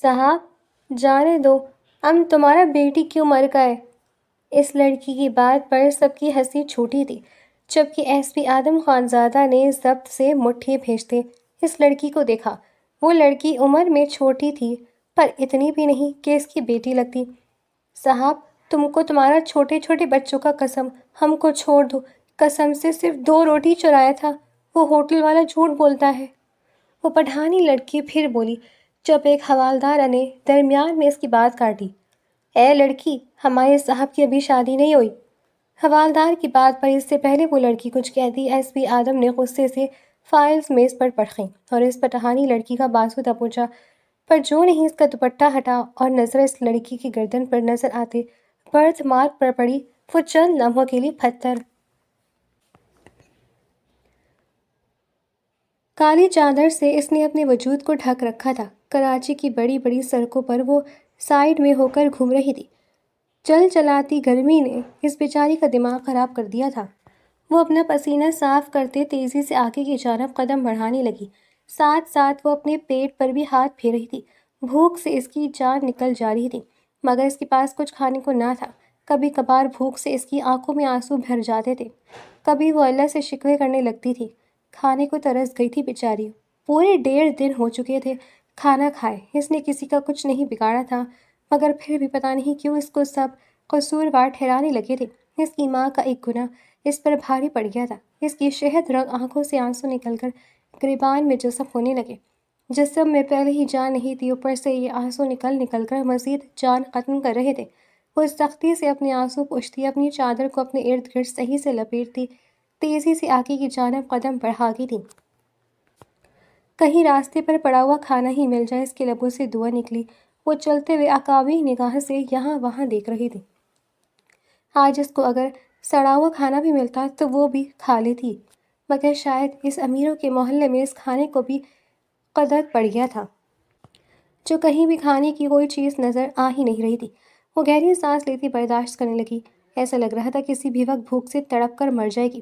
صاحب جانے دو، تمہارا بیٹی کیوں مر گئے؟ اس لڑکی کی بات پر سب کی ہنسی چھوٹی تھی، جبکہ ایس پی آدم خانزادہ نے ضبط سے مٹھی بھیجتے اس لڑکی کو دیکھا۔ وہ لڑکی عمر میں چھوٹی تھی، پر اتنی بھی نہیں کہ اس کی بیٹی لگتی۔ صاحب تم کو تمہارا چھوٹے چھوٹے بچوں کا قسم، ہم کو چھوڑ دو، قسم سے صرف 2 روٹی چرایا تھا، وہ ہوٹل والا جھوٹ بولتا ہے۔ وہ پٹھانی لڑکی پھر بولی، جب ایک حوالدارہ نے درمیان میں اس کی بات کاٹی۔ اے لڑکی، ہمارے صاحب کی ابھی شادی نہیں ہوئی۔ حوالدار کی بات پر اس سے پہلے وہ لڑکی کچھ کہتی، ایس پی آدم نے غصے سے فائلز میز پر پرکھیں اور اس پٹھانی لڑکی کا بازو دبوچا، پر جو نہیں اس کا دوپٹہ ہٹا اور نظر اس لڑکی کی گردن پر نظر آتے برتھ مارک پر پڑی، وہ چند لمحوں کے لیے پتھر کالی چادر سے اس نے اپنے وجود کو ڈھک رکھا تھا۔ کراچی کی بڑی بڑی سڑکوں پر وہ سائیڈ میں ہو کر گھوم رہی تھی۔ چل چلاتی گرمی نے اس بیچاری کا دماغ خراب کر دیا تھا۔ وہ اپنا پسینہ صاف کرتے تیزی سے آگے کی جانب قدم بڑھانے لگی، ساتھ ساتھ وہ اپنے پیٹ پر بھی ہاتھ پھیر رہی تھی۔ بھوک سے اس کی جان نکل جا رہی تھی، مگر اس کے پاس کچھ کھانے کو نہ تھا۔ کبھی کبھار بھوک سے اس کی آنکھوں میں آنسو بھر جاتے تھے، کبھی وہ اللہ سے شکوے کرنے لگتی تھی۔ کھانے کو ترس گئی تھی بیچاری۔ پورے 1.5 دن ہو چکے تھے کھانا کھائے، اس نے کسی کا کچھ نہیں بگاڑا تھا، مگر پھر بھی پتہ نہیں کیوں اس کو سب قصوروار ٹھہرانے لگے تھے۔ اس کی ماں کا ایک گناہ اس پر بھاری پڑ گیا تھا۔ اس کی شہد رنگ آنکھوں سے آنسو نکل کر گریبان میں جذب ہونے لگے۔ جسم میں پہلے ہی جان نہیں تھی، اوپر سے یہ آنسو نکل نکل کر مزید جان ختم کر رہے تھے۔ وہ سختی سے اپنے آنسو پوچھتی، اپنی چادر کو اپنے ارد گرد صحیح سے لپیٹتی، تیزی سے آگے کی جانب قدم بڑھاتی تھی۔ کہیں راستے پر پڑا ہوا کھانا ہی مل جائے، اس کے لبوں سے دعا نکلی۔ وہ چلتے ہوئے عقابی نگاہ سے یہاں وہاں دیکھ رہی تھی۔ آج اس کو اگر سڑا ہوا کھانا بھی ملتا تو وہ بھی کھا لیتی، مگر شاید اس امیروں کے محلے میں اس کھانے کو بھی قدر پڑ گیا تھا، جو کہیں بھی کھانے کی کوئی چیز نظر آ ہی نہیں رہی تھی۔ وہ گہری سانس لیتی برداشت کرنے لگی۔ ایسا لگ رہا تھا کسی بھی وقت بھوک سے تڑپ کر مر جائے گی،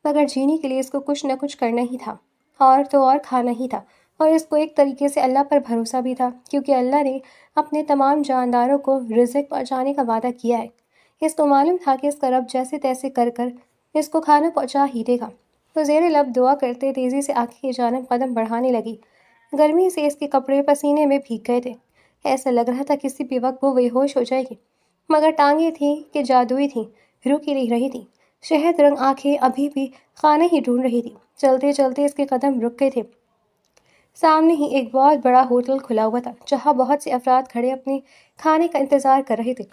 مگر جینے کے لیے اس کو کچھ نہ کچھ کرنا ہی تھا، اور تو اور کھانا ہی تھا۔ اور اس کو ایک طریقے سے اللہ پر بھروسہ بھی تھا، کیونکہ اللہ نے اپنے تمام جانداروں کو رزق پہنچانے کا وعدہ کیا ہے۔ اس کو معلوم تھا کہ اس کا رب جیسے تیسے کر کر اس کو کھانا پہنچا ہی دے گا۔ وہ زیر لب دعا کرتے تیزی سے آگے کی جانب قدم بڑھانے لگی۔ گرمی سے اس کے کپڑے پسینے میں بھیگ گئے تھے، ایسا لگ رہا تھا کسی بھی وقت وہ بے ہوش ہو جائے گی، مگر ٹانگیں تھیں کہ جادوئی تھیں، رک ہی نہیں رہی تھیں۔ شہد رنگ آنکھیں ابھی بھی کھانا ہی ڈھونڈ رہی تھی۔ چلتے چلتے اس کے قدم رک گئے تھے۔ سامنے ہی ایک بہت بڑا ہوٹل کھلا ہوا تھا، جہاں بہت سے افراد کھڑے اپنے کھانے کا انتظار کر رہے تھے۔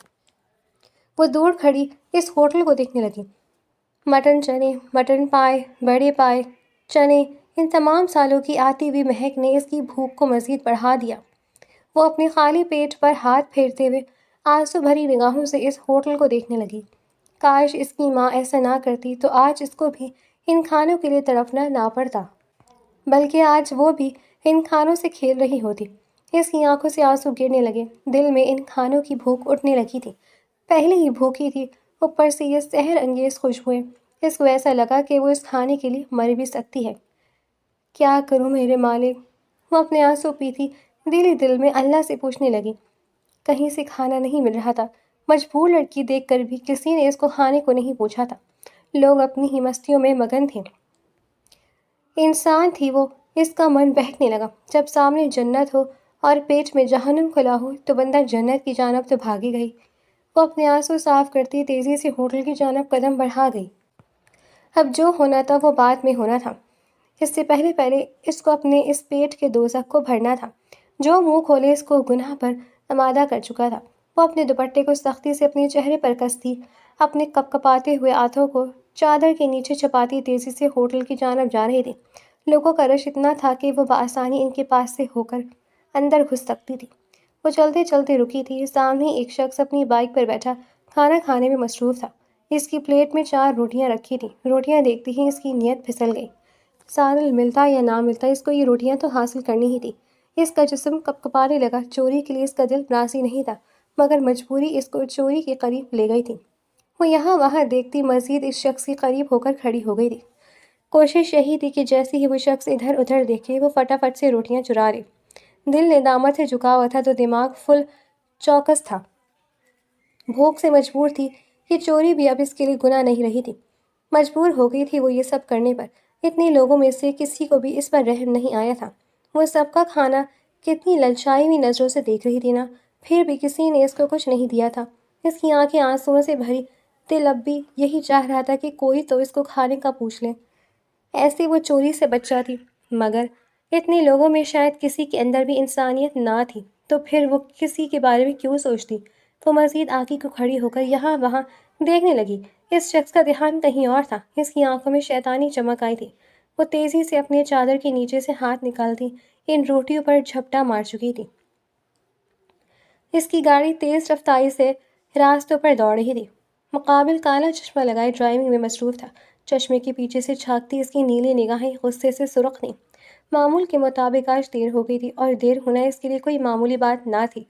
وہ دور کھڑی اس ہوٹل کو دیکھنے لگی۔ مٹن چنے، مٹن پائے، بڑے پائے، چنے، ان تمام سالوں کی آتی ہوئی مہک نے اس کی بھوک کو مزید بڑھا دیا۔ وہ اپنے خالی پیٹ پر ہاتھ پھیرتے ہوئے آنسو بھری نگاہوں سے اس ہوٹل کو دیکھنے لگی۔ کاش اس کی ماں ایسا نہ کرتی تو آج اس کو بھی ان کھانوں کے لیے تڑپنا نہ پڑتا، بلکہ آج وہ بھی ان کھانوں سے کھیل رہی ہوتی۔ اس کی آنکھوں سے آنسو گرنے لگے، دل میں ان کھانوں کی بھوک اٹھنے لگی تھی۔ پہلے ہی بھوکی تھی، اوپر سے یہ سحر انگیز خوشبوئیں۔ اس کو ایسا لگا کہ وہ اس کھانے کے لیے مر بھی سکتی ہے۔ کیا کروں میرے مالک؟ وہ اپنے آنسو پیتی دل ہی دل میں اللہ سے پوچھنے لگی۔ کہیں سے کھانا نہیں مل رہا تھا، مجبور لڑکی دیکھ کر بھی کسی نے اس کو کھانے کو نہیں پوچھا تھا۔ لوگ اپنی ہی مستیوں میں مگن تھے، انسان تھی وہ۔ اس کا من بہکنے لگا۔ جب سامنے جنت ہو اور پیٹ میں جہنم کھلا ہو تو بندہ جنت کی جانب تو بھاگی گئی۔ وہ اپنے آنسو صاف کرتی تیزی سے ہوٹل کی جانب قدم بڑھا گئی۔ اب جو ہونا تھا وہ بعد میں ہونا تھا، اس سے پہلے اس کو اپنے اس پیٹ کے دوزخ کو بھرنا تھا، جو منہ کھولے اس کو گناہ پر آمادہ کر چکا تھا۔ وہ اپنے دوپٹے کو سختی سے اپنے چہرے پر کستی، اپنے کپکپاتے ہوئے ہاتھوں کو چادر کے نیچے چھپاتی تیزی سے ہوٹل کی جانب جا رہی تھی۔ لوگوں کا رش اتنا تھا کہ وہ بآسانی ان کے پاس سے ہو کر اندر گھس سکتی تھی۔ وہ چلتے چلتے رکی تھی۔ سامنے ایک شخص اپنی بائک پر بیٹھا کھانا کھانے میں مصروف تھا۔ اس کی پلیٹ میں 4 روٹیاں رکھی تھیں۔ روٹیاں دیکھتی ہی اس کی نیت پھسل گئی۔ سالن ملتا یا نہ ملتا، اس کو یہ روٹیاں تو حاصل کرنی ہی تھی۔ اس کا جسم کپکپانے لگا۔ چوری کے لیے اس کا دل راضی نہیں تھا، مگر مجبوری اس کو چوری کے قریب لے گئی تھی۔ وہ یہاں وہاں دیکھتی مزید اس شخص کے قریب ہو کر کھڑی ہو گئی تھی۔ کوشش یہی تھی کہ جیسے ہی وہ شخص ادھر ادھر دیکھے وہ فٹافٹ سے روٹیاں چرا لے۔ دل ندامت سے جھکا ہوا تھا تو دماغ فل چوکس تھا۔ بھوک سے مجبور تھی کہ چوری بھی اب اس کے لیے گناہ نہیں رہی تھی۔ مجبور ہو گئی تھی وہ یہ سب کرنے پر۔ اتنے لوگوں میں سے کسی کو بھی اس پر رحم نہیں آیا تھا۔ وہ سب کا کھانا کتنی للچائی ہوئی نظروں سے دیکھ رہی تھی نا، پھر بھی کسی نے اس کو کچھ نہیں دیا تھا۔ اس کی آنکھیں آنسوؤں سے بھری، دل اب بھی یہی چاہ رہا تھا کہ کوئی تو اس کو کھانے کا پوچھ لے۔ ایسے وہ چوری سے بچ جاتی، مگر اتنے لوگوں میں شاید کسی کے اندر بھی انسانیت نہ تھی، تو پھر وہ کسی کے بارے میں کیوں سوچتی؟ وہ مزید آگے کو کھڑی ہو کر یہاں وہاں دیکھنے لگی۔ اس شخص کا دھیان کہیں اور تھا۔ اس کی آنکھوں میں شیطانی چمک آئی تھی۔ وہ تیزی سے اپنے چادر کے نیچے سے ہاتھ نکالتی ان روٹیوں پر جھپٹا مار چکی تھی۔ اس کی گاڑی تیز رفتاری سے راستوں پر دوڑ رہی تھی۔ مقابل کالا چشمہ لگائے ڈرائیونگ میں مصروف تھا۔ چشمے کے پیچھے سے جھانکتی اس کی نیلی نگاہیں غصے سے سرخ تھیں۔ معمول کے مطابق آج دیر ہو گئی تھی، اور دیر ہونا اس کے لیے کوئی معمولی بات نہ تھی۔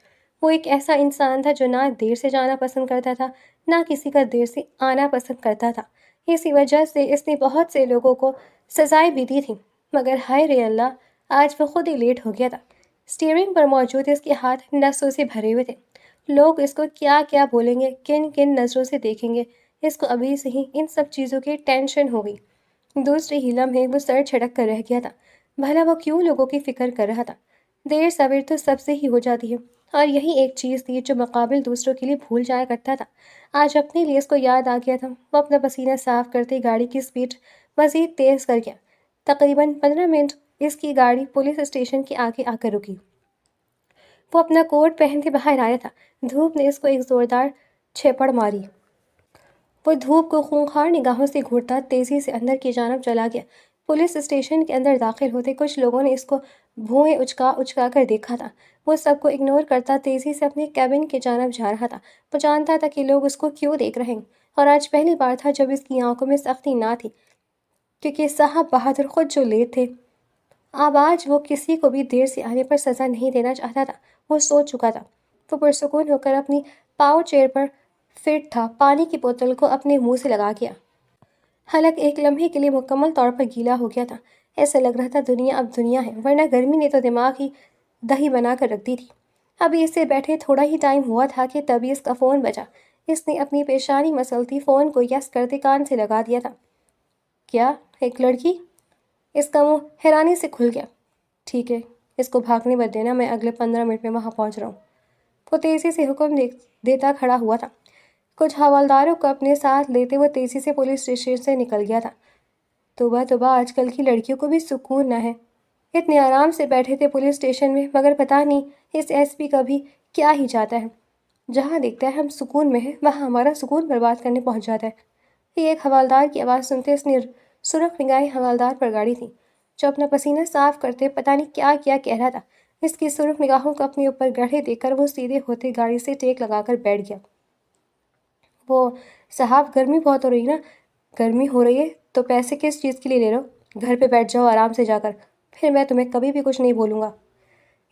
وہ ایک ایسا انسان تھا جو نہ دیر سے جانا پسند کرتا تھا، نہ کسی کا دیر سے آنا پسند کرتا تھا۔ اسی وجہ سے اس نے بہت سے لوگوں کو سزائیں بھی دی تھیں، مگر ہائے رے اللہ، آج وہ خود ہی لیٹ ہو گیا تھا۔ اسٹیئرنگ پر موجود اس کے ہاتھ نسوں سے بھرے ہوئے تھے۔ لوگ اس کو کیا کیا بولیں گے، کن کن نظروں سے دیکھیں گے، اس کو ابھی سے ہی ان سب چیزوں کی ٹینشن ہو گئی۔ دوسرے ہی لمحے وہ سر جھٹک کر رہ گیا تھا۔ بھلا وہ کیوں لوگوں کی فکر کر رہا تھا؟ دیر سویر تو سب سے ہی ہو جاتی ہے، اور یہی ایک چیز تھی جو مقابل دوسروں کے لیے بھول جایا کرتا تھا۔ آج اپنے لیے اس کو یاد آ گیا تھا۔ وہ اپنا پسینہ صاف کرتے گاڑی کی سپیڈ مزید تیز کر گیا۔ تقریباً 15 منٹ اس کی گاڑی پولیس اسٹیشن کے آگے آ کر رکی۔ وہ اپنا کوٹ پہنتے باہر آیا تھا۔ دھوپ نے اس کو ایک زوردار چھیپڑ ماری۔ وہ دھوپ کو خونخوار نگاہوں سے گھورتا تیزی سے اندر کی جانب چلا گیا۔ پولیس اسٹیشن کے اندر داخل ہوتے کچھ لوگوں نے اس کو بھوئیں اچکا کر دیکھا تھا۔ وہ سب کو اگنور کرتا تیزی سے اپنے کیبن کی جانب جا رہا تھا۔ وہ جانتا تھا کہ لوگ اس کو کیوں دیکھ رہے ہیں، اور آج پہلی بار تھا جب اس کی آنکھوں میں سختی نہ تھی، کیونکہ صاحب بہادر خود جو لیٹ تھے۔ اب آج وہ کسی کو بھی دیر سے آنے پر سزا نہیں دینا چاہتا تھا۔ وہ سوچ چکا تھا۔ وہ پرسکون ہو کر اپنی پاؤ چیئر پر فٹ تھا، پانی کی بوتل کو اپنے منہ سے لگا گیا۔ حلق ایک لمحے کے لیے مکمل طور پر گیلا ہو گیا تھا۔ ایسا لگ رہا تھا دنیا اب دنیا ہے، ورنہ گرمی نے تو دماغ ہی دہی بنا کر رکھ دی تھی۔ ابھی اس سے بیٹھے تھوڑا ہی ٹائم ہوا تھا کہ تبھی اس کا فون بجا۔ اس نے اپنی پیشانی مسلتی فون کو یس کرتے کان سے لگا دیا تھا۔ کیا؟ ایک لڑکی؟ اس کا منہ حیرانی سے کھل گیا۔ ٹھیک ہے، اس کو بھاگنے مت دینا، میں اگلے 15 منٹ میں وہاں پہنچ رہا ہوں۔ وہ تیزی سے حکم دیتا کھڑا ہوا تھا۔ کچھ حوالداروں کو اپنے ساتھ لیتے وہ تیزی سے پولیس اسٹیشن سے نکل گیا تھا۔ توبہ توبہ، آج کل کی لڑکیوں کو بھی سکون نہ ہے۔ اتنے آرام سے بیٹھے تھے پولیس اسٹیشن میں، مگر پتہ نہیں اس ایس پی کا بھی کیا ہی جاتا ہے۔ جہاں دیکھتا ہے ہم سکون میں ہیں، وہاں ہمارا سکون برباد کرنے پہنچ جاتا ہے۔ یہ ایک حوالدار کی آواز سنتے اس نے سرخ نگاہیں حوالدار پر گاڑی تھیں، جو اپنا پسینہ صاف کرتے پتہ نہیں کیا کیا کہہ رہا تھا۔ اس کی سرخ نگاہوں کو اپنے اوپر گڑھے دیکھ کر وہ سیدھے ہوتے گاڑی سے ٹیک لگا کر بیٹھ گیا۔ وہ صاحب، گرمی بہت ہو رہی نا؟ گرمی ہو رہی ہے تو پیسے کس چیز کے لیے لے رہے ہو؟ گھر پہ بیٹھ جاؤ آرام سے جا کر، پھر میں تمہیں کبھی بھی کچھ نہیں بولوں گا۔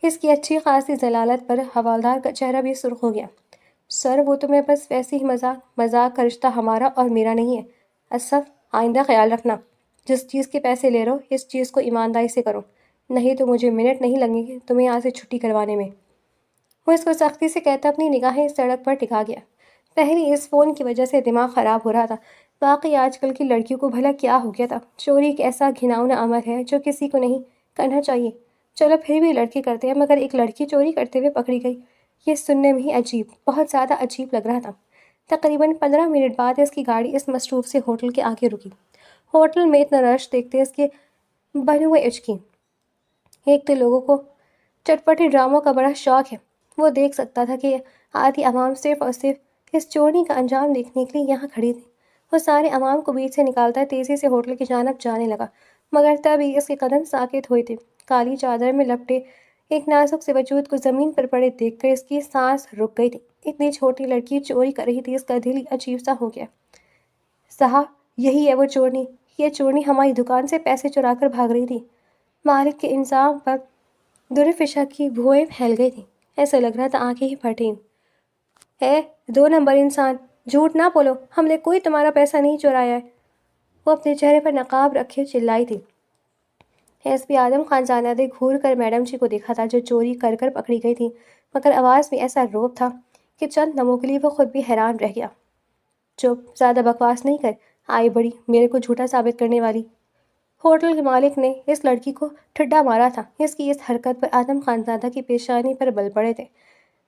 اس کی اچھی خاصی ذلالت پر حوالدار کا چہرہ بھی سرخ ہو گیا۔ سر، وہ تو میں بس ویسے ہی مذاق کا رشتہ ہمارا اور میرا نہیں ہے۔ اسف، آئندہ خیال رکھنا، جس چیز کے پیسے لے رہے ہو اس چیز کو ایمانداری سے کرو، نہیں تو مجھے منٹ نہیں لگیں گے تمہیں یہاں سے چھٹی کروانے میں۔ وہ اس کو سختی سے کہتا اپنی نگاہیں سڑک پر ٹکا گیا۔ پہلے اس فون کی وجہ سے دماغ خراب ہو رہا تھا، واقعی آج کل کی لڑکیوں کو بھلا کیا ہو گیا تھا۔ چوری ایک ایسا گھناؤنا عمل ہے جو کسی کو نہیں کرنا چاہیے۔ چلو پھر بھی لڑکے کرتے ہیں، مگر ایک لڑکی چوری کرتے ہوئے پکڑی گئی، یہ سننے میں ہی عجیب، بہت زیادہ عجیب لگ رہا تھا۔ تقریباً 15 منٹ بعد اس کی گاڑی اس مصروف سے ہوٹل کے آگے رکی۔ ہوٹل میں اتنا رش دیکھتے اس کے بنے ہوئے اچکی۔ ایک تو لوگوں کو چٹپٹے ڈراموں کا بڑا شوق ہے۔ وہ دیکھ سکتا تھا کہ آدھی عوام صرف اور صرف اس چوری کا انجام دیکھنے کے لیے یہاں کھڑی تھی۔ وہ سارے عوام کو بیچ سے نکالتا تیزی سے ہوٹل کی جانب جانے لگا، مگر تبھی اس کے قدم ساکت ہوئے تھے۔ کالی چادر میں لپٹے ایک نازک سے وجود کو زمین پر پڑے دیکھ کر اس کی سانس رک گئی تھی۔ اتنی چھوٹی لڑکی چوری کر رہی تھی، اس کا دل ہی عجیب سا ہو گیا۔ صاحب، یہی ہے وہ چورنی، یہ چورنی ہماری دکان سے پیسے چرا کر بھاگ رہی تھی۔ مالک کے انضام پر درفشا کی بھوئیں پھیل گئی تھیں۔ ایسا لگ رہا تھا آنکھیں ہی پھٹیں۔ اے 2 نمبر انسان، جھوٹ نہ بولو، ہم نے کوئی تمہارا پیسہ نہیں چرایا ہے۔ وہ اپنے چہرے پر نقاب رکھے چلائی تھی۔ ایس پی آدم خان زادہ نے گھور کر میڈم جی کو دیکھا تھا جو چوری کر کر پکڑی گئی تھی، مگر آواز میں ایسا روب تھا کہ چند لمحوں کے لیے وہ خود بھی حیران رہ گیا۔ چپ، زیادہ بکواس نہیں کر، آئی بڑی میرے کو جھوٹا ثابت کرنے والی۔ ہوٹل کے مالک نے اس لڑکی کو ٹھڈا مارا تھا۔ اس کی اس حرکت پر آدم خانزادہ کی پیشانی پر بل پڑے تھے۔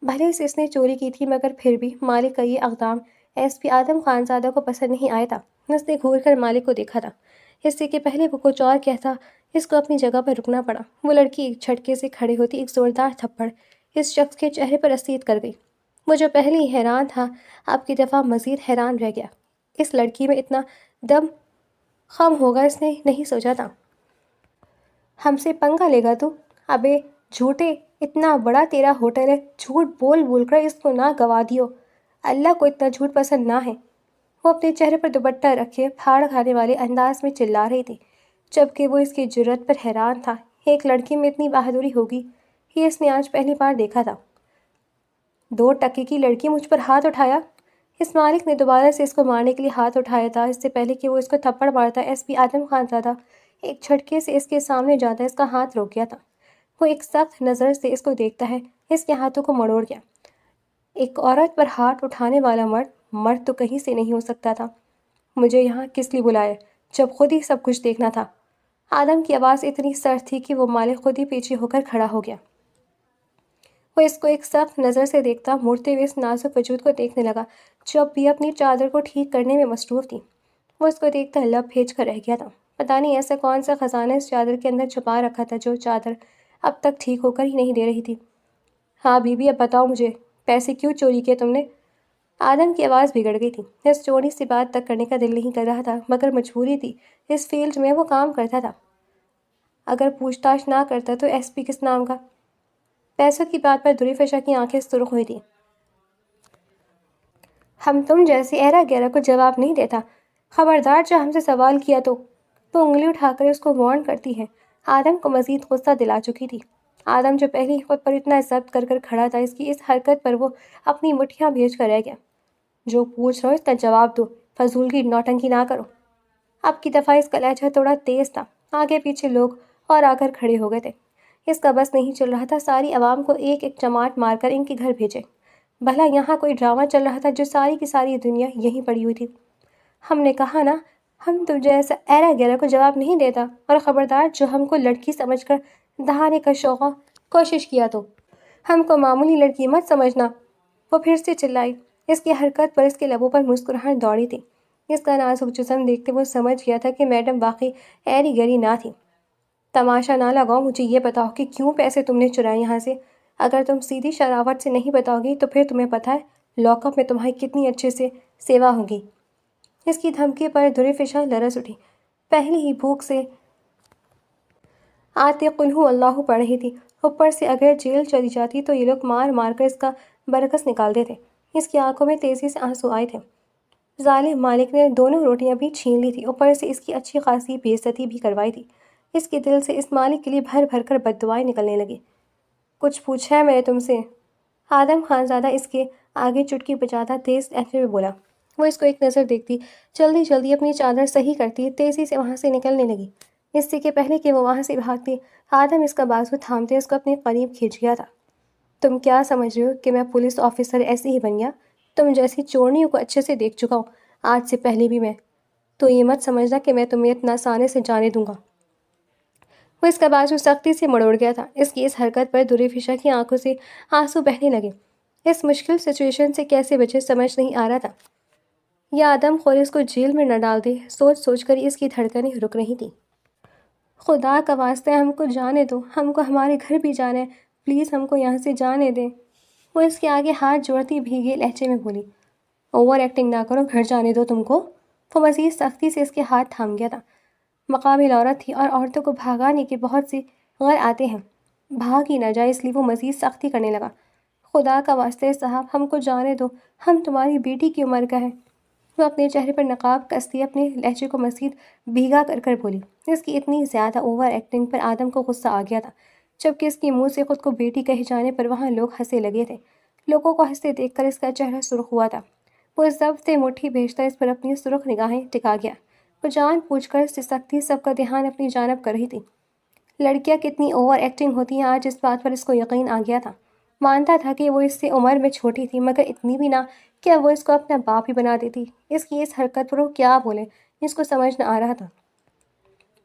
بھلے سے اس نے چوری کی تھی مگر پھر بھی مالک کا یہ اقدام ایس پی آدم خانزادہ کو پسند نہیں آیا تھا۔ اس نے گھور کر مالک کو دیکھا تھا، اس سے کہ پہلے وہ کچھ اور کہتا اس کو اپنی جگہ پر رکنا پڑا۔ وہ لڑکی ایک جھٹکے سے کھڑے ہوتی ایک زوردار تھپڑ اس شخص کے چہرے پر رسید کر گئی۔ وہ جو پہلے ہی حیران تھا اب کی دفعہ مزید حیران رہ گیا۔ اس لڑکی میں اتنا دم خم ہوگا اس نے نہیں سوچا تھا۔ ہم سے پنگا لے گا تو؟ ابے جھوٹے، اتنا بڑا تیرا ہوٹل ہے، جھوٹ بول بول کر اس کو نہ گوا دیو۔ اللہ کو اتنا جھوٹ پسند نہ ہے۔ وہ اپنے چہرے پر دوپٹہ رکھے پھاڑ کھانے والے انداز میں چلا رہی تھی، جبکہ وہ اس کی جرأت پر حیران تھا۔ ایک لڑکی میں اتنی بہادری ہوگی یہ اس نے آج پہلی بار دیکھا تھا۔ 2 ٹکے کی لڑکی مجھ پر ہاتھ اٹھایا؟ اس مالک نے دوبارہ سے اس کو مارنے کے لیے ہاتھ اٹھایا تھا۔ اس سے پہلے کہ وہ اس کو تھپڑ مارتا ایس پی آدم خانزادہ ایک جھٹکے سے اس کے سامنے جاتا اس کا ہاتھ روک گیا تھا۔ وہ ایک سخت نظر سے اس کو دیکھتا ہے، اس کے ہاتھوں کو مڑوڑ گیا۔ ایک عورت پر ہاتھ اٹھانے والا مرد تو کہیں سے نہیں ہو سکتا تھا۔ مجھے یہاں کس لیے بلایا جب خود ہی سب کچھ دیکھنا تھا؟ آدم کی آواز اتنی سخت تھی کہ وہ مالک خود ہی پیچھے ہو کر کھڑا ہو گیا۔ وہ اس کو ایک سخت نظر سے دیکھتا مڑتے ہوئے اس نازک وجود کو دیکھنے لگا جو اب بھی اپنی چادر کو ٹھیک کرنے میں مصروف تھی۔ وہ اس کو دیکھتا لب بھیج کر رہ گیا تھا۔ پتہ نہیں ایسا کون سا خزانہ اس چادر کے اندر چھپا رکھا تھا جو چادر اب تک ٹھیک ہو کر ہی نہیں دے رہی تھی۔ ہاں بی بی، اب بتاؤ مجھے، پیسے کیوں چوری کیے تم نے؟ آدم کی آواز بگڑ گئی تھی۔ اس چوری سے بات تک کرنے کا دل نہیں کر رہا تھا مگر مجبوری تھی، اس فیلڈ میں وہ کام کرتا تھا۔ اگر پوچھ تاچھ نہ کرتا تو ایس پی کس نام کا؟ پیسوں کی بات پر دریفشا کی آنکھیں سرخ ہوئی تھیں۔ ہم تم جیسے ایرا گیرا کو جواب نہیں دیتا، خبردار جو ہم سے سوال کیا تو وہ انگلی اٹھا کر اس کو وارن کرتی ہے۔ آدم کو مزید غصہ دلا چکی تھی۔ آدم جو پہلے ہی خود پر اتنا ضبط کر کر کھڑا تھا، اس کی اس حرکت پر وہ اپنی مٹھیاں بھیج کر رہ گیا۔ جو پوچھ رہا ہو اس کا جواب دو، فضول کی نوٹنکی نہ کرو۔ اب کی دفعہ اس کا لہجہ تھوڑا تیز تھا۔ آگے پیچھے لوگ اور آ کر کھڑے ہو گئے تھے۔ اس کا بس نہیں چل رہا تھا ساری عوام کو ایک ایک چماٹ مار کر ان کے گھر بھیجے۔ بھلا یہاں کوئی ڈرامہ چل رہا تھا جو ساری کی ساری دنیا یہیں پڑی ہوئی تھی۔ ہم نے کہا نا، ہم تم جیسا ایرا گیرا کو جواب نہیں دیتا، اور خبردار جو ہم کو لڑکی سمجھ کر دہانے کا شوق کوشش کیا تو ہم کو معمولی لڑکی مت سمجھنا۔ وہ پھر سے چلائی۔ اس کی حرکت پر اس کے لبوں پر مسکراہٹ دوڑی تھی۔ اس کا نازک جسم دیکھتے وہ سمجھ گیا تھا کہ میڈم واقعی ایری گیری نہ تھی۔ تماشا نہ لگاؤ، مجھے یہ بتاؤ کہ کیوں پیسے تم نے چرائے یہاں سے؟ اگر تم سیدھی شراوت سے نہیں بتاؤ گی تو پھر تمہیں پتہ ہے لاک اپ میں تمہاری کتنی اچھے سے سیوا ہوگی۔ اس کی دھمکی پر دریفشا لرز اٹھی۔ پہلی ہی بھوک سے آتے قل ہو اللہ پڑھ رہی تھی، اوپر سے اگر جیل چلی جاتی تو یہ لوگ مار مار کر اس کا برعکس نکال دیتے۔ اس کی آنکھوں میں تیزی سے آنسو آئے تھے۔ ظالم مالک نے 2 روٹیاں بھی چھین لی تھی، اوپر سے اس کی اچھی خاصی بے عزتی بھی کروائی تھی۔ اس کے دل سے اس مالک کے لیے بھر بھر کر بد دعائیں نکلنے لگی۔ کچھ پوچھا ہے میں نے تم سے؟ آدم خانزادہ اس کے آگے چٹکی بجاتا تیز لہجے میں بولا۔ وہ اس کو ایک نظر دیکھتی جلدی جلدی اپنی چادر صحیح کرتی تیزی سے وہاں سے نکلنے لگی۔ اس سے کہ پہلے کہ وہ وہاں سے بھاگتی آدم اس کا بازو تھامتے اس کو اپنے قریب کھینچ گیا تھا۔ تم کیا سمجھ رہے ہو کہ میں پولیس آفیسر ایسے ہی بن گیا؟ تم جیسی چورنیوں کو اچھے سے دیکھ چکا ہوں آج سے پہلے بھی میں، تو یہ مت سمجھنا کہ میں تمہیں اتنا آسانی سے جانے دوں گا۔ وہ اس کا بازو سختی سے مڑوڑ گیا تھا۔ اس کی اس حرکت پر دریفشا کی آنکھوں سے آنسو بہنے لگے۔ اس مشکل سچویشن سے کیسے بچے سمجھ نہیں آ رہا تھا۔ یہ آدم خور اس کو جیل میں نہ ڈال دے، سوچ سوچ کر اس کی دھڑکنیں رک رہی تھیں۔ خدا کا واسطہ ہم کو جانے دو، ہم کو ہمارے گھر بھی جانا ہے، پلیز ہم کو یہاں سے جانے دیں۔ وہ اس کے آگے ہاتھ جوڑتی بھیگے لہجے میں بولی۔ اوور ایکٹنگ نہ کرو، گھر جانے دو تم کو۔ وہ مزید سختی سے اس کے ہاتھ تھام گیا تھا۔ مقابل عورت تھی اور عورتوں کو بھگانے کے بہت سے غیر آتے ہیں، بھاگ ہی نہ جائے اس لیے وہ مزید سختی کرنے لگا۔ خدا کا واسطہ صاحب ہم کو جانے دو، ہم تمہاری بیٹی کی عمر کا ہے۔ وہ اپنے چہرے پر نقاب کستی اپنے لہجے کو مزید بھیگا کر کر بولی۔ اس کی اتنی زیادہ اوور ایکٹنگ پر آدم کو غصہ آ گیا تھا، جبکہ اس کے منہ سے خود کو بیٹی کہے جانے پر وہاں لوگ ہنسے لگے تھے۔ لوگوں کو ہنستے دیکھ کر اس کا چہرہ سرخ ہوا تھا۔ وہ ضبط مٹھی بھیجتا اس پر اپنی سرخ نگاہیں ٹکا گیا۔ وہ جان بوجھ کر سے سختی سب کا دھیان اپنی جانب کر رہی تھی۔ لڑکیاں کتنی اوور ایکٹنگ ہوتی ہیں، آج اس بات پر اس کو یقین آ گیا تھا۔ مانتا تھا کہ وہ اس سے عمر میں چھوٹی تھی، مگر اتنی بھی نہ کہ اب وہ اس کو اپنا باپ ہی بنا دیتی۔ اس کی اس حرکت پر وہ کیا بولے، اس کو سمجھ نہ آ رہا تھا۔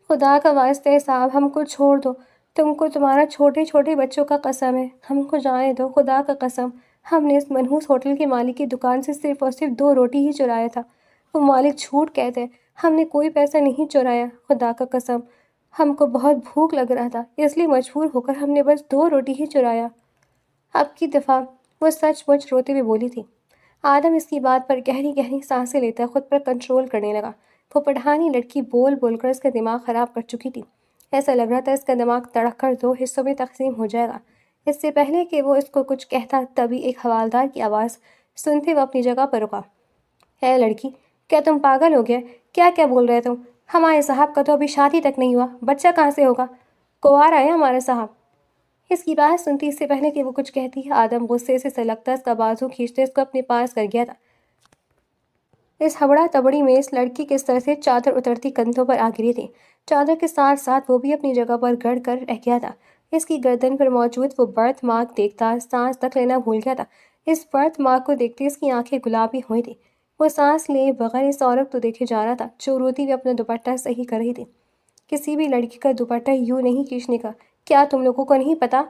خدا کا واسطہ ہے صاحب، ہم کو چھوڑ دو، تم کو تمہارا چھوٹے چھوٹے بچوں کا قسم ہے، ہم کو جانے دو، خدا کا قسم۔ ہم نے اس منحوس ہوٹل کے مالک کی دکان سے صرف اور صرف 2 روٹی ہی چرایا تھا۔ وہ مالک جھوٹ کہتے ہیں، ہم نے کوئی پیسہ نہیں چرایا، خدا کا قسم۔ ہم کو بہت بھوک لگ رہا تھا، اس لیے مجبور ہو کر ہم نے بس 2 روٹی ہی چرایا۔ اب کی دفعہ وہ سچ مچ روتے ہوئے بولی تھی۔ آدم اس کی بات پر گہری گہری سانسیں لیتا خود پر کنٹرول کرنے لگا۔ وہ پٹھانی لڑکی بول بول کر اس کا دماغ خراب کر چکی تھی۔ ایسا لگ رہا تھا اس کا دماغ تڑک کر 2 حصوں میں تقسیم ہو جائے گا۔ اس سے پہلے کہ وہ اس کو کچھ کہتا، تبھی ایک حوالدار کی آواز سنتے وہ اپنی جگہ پر رکا۔ اے لڑکی، کیا تم پاگل ہو گیا؟ کیا کیا بول رہے تم؟ ہمارے صاحب کا تو ابھی شادی تک نہیں ہوا، بچہ کہاں سے ہوگا؟ کوارا ہے ہمارے صاحب۔ اس کی بات سنتی اس سے پہلے کہ وہ کچھ کہتی، آدم غصے سے سلگتا اس کا بازو کھینچتے اس کو اپنے پاس کر گیا تھا۔ اس ہبڑا تبڑی میں اس لڑکی کے سر سے چادر اترتی کندھوں پر آ گری تھی۔ چادر کے ساتھ ساتھ وہ بھی اپنی جگہ پر گڑ کر رہ گیا تھا۔ اس کی گردن پر موجود وہ برتھ مارک دیکھتا سانس تک لینا بھول گیا تھا۔ اس برتھ مارک کو دیکھتے اس کی آنکھیں گلابی ہوئی تھیں۔ وہ سانس لے بغیر اس عورت کو دیکھے جا رہا تھا جو روتی ہوئی اپنا دوپٹہ صحیح کر رہی تھی۔ کسی بھی لڑکی کا دوپٹہ یوں نہیں کھینچنے کا، کیا تم لوگوں کو نہیں پتا؟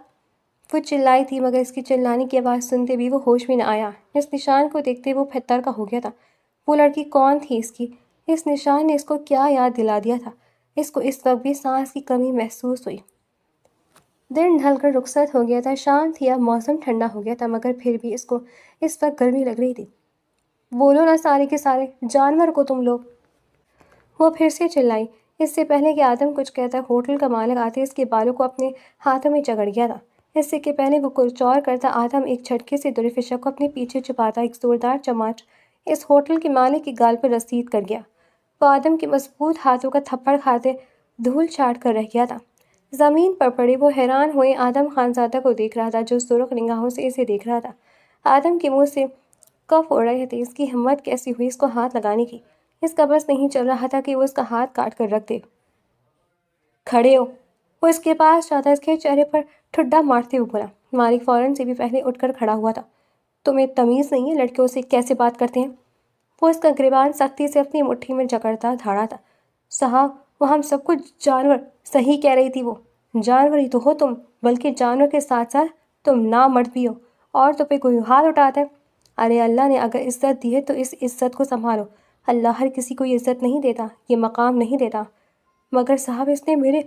وہ چلائی تھی، مگر اس کی چلانے کی آواز سنتے بھی وہ ہوش میں نہ آیا۔ اس نشان کو دیکھتے وہ پھتر کا ہو گیا تھا۔ وہ لڑکی کون تھی اس کی؟ اس نشان نے اس کو کیا یاد دلا دیا تھا؟ اس کو اس وقت بھی سانس کی کمی محسوس ہوئی۔ دن ڈھل کر رخصت ہو گیا تھا، شام تھی، اب موسم ٹھنڈا ہو گیا تھا، مگر پھر بھی اس کو اس وقت گرمی لگ رہی تھی۔ بولو نا سارے کے سارے، جانور کو تم لوگ! وہ پھر سے چلائی۔ اس سے پہلے کہ آدم کچھ کہتا، ہوٹل کا مالک آتے اس کے بالوں کو اپنے ہاتھوں میں جکڑ گیا تھا۔ اس سے کہ پہلے وہ کچھ اور کرتا، آدم ایک جھٹکے سے درفشا کو اپنے پیچھے چھپاتا ایک زوردار چماچ اس ہوٹل کے مالک کے گال پر رسید کر گیا۔ وہ آدم کے مضبوط ہاتھوں کا تھپڑ کھاتے دھول چاٹ کر رہ گیا تھا۔ زمین پر پڑے وہ حیران ہوئے آدم خانزادہ کو دیکھ رہا تھا جو سرخ نگاہوں سے اسے دیکھ رہا تھا۔ آدم کے منہ سے کف اڑ رہے تھے۔ اس کی ہمت کیسی ہوئی اس کو ہاتھ لگانے کی؟ اس کا بس نہیں چل رہا تھا کہ وہ اس کا ہاتھ کاٹ کر رکھ دے۔ کھڑے ہو! وہ اس کے پاس جاتا اس کے چہرے پر ٹھڈا مارتے ہوئے بولا۔ مالک فوراً سے بھی پہلے اٹھ کر کھڑا ہوا تھا۔ تمہیں تمیز نہیں ہے لڑکیوں سے کیسے بات کرتے ہیں؟ وہ اس کا گریبان سختی سے اپنی مٹھی میں جکڑتا دھاڑا تھا۔ صاحب، وہ ہم سب کچھ جانور، صحیح کہہ رہی تھی وہ۔ جانور ہی تو ہو تم، بلکہ جانور کے ساتھ ساتھ تم نامرد بھی ہو، اور تو پہ کوئی ہاتھ اٹھاتا ہے۔ ارے اللہ نے اگر عزت دی ہے تو اس عزت کو سنبھالو۔ اللہ ہر کسی کو یہ عزت نہیں دیتا، یہ مقام نہیں دیتا۔ مگر صاحب، اس نے میرے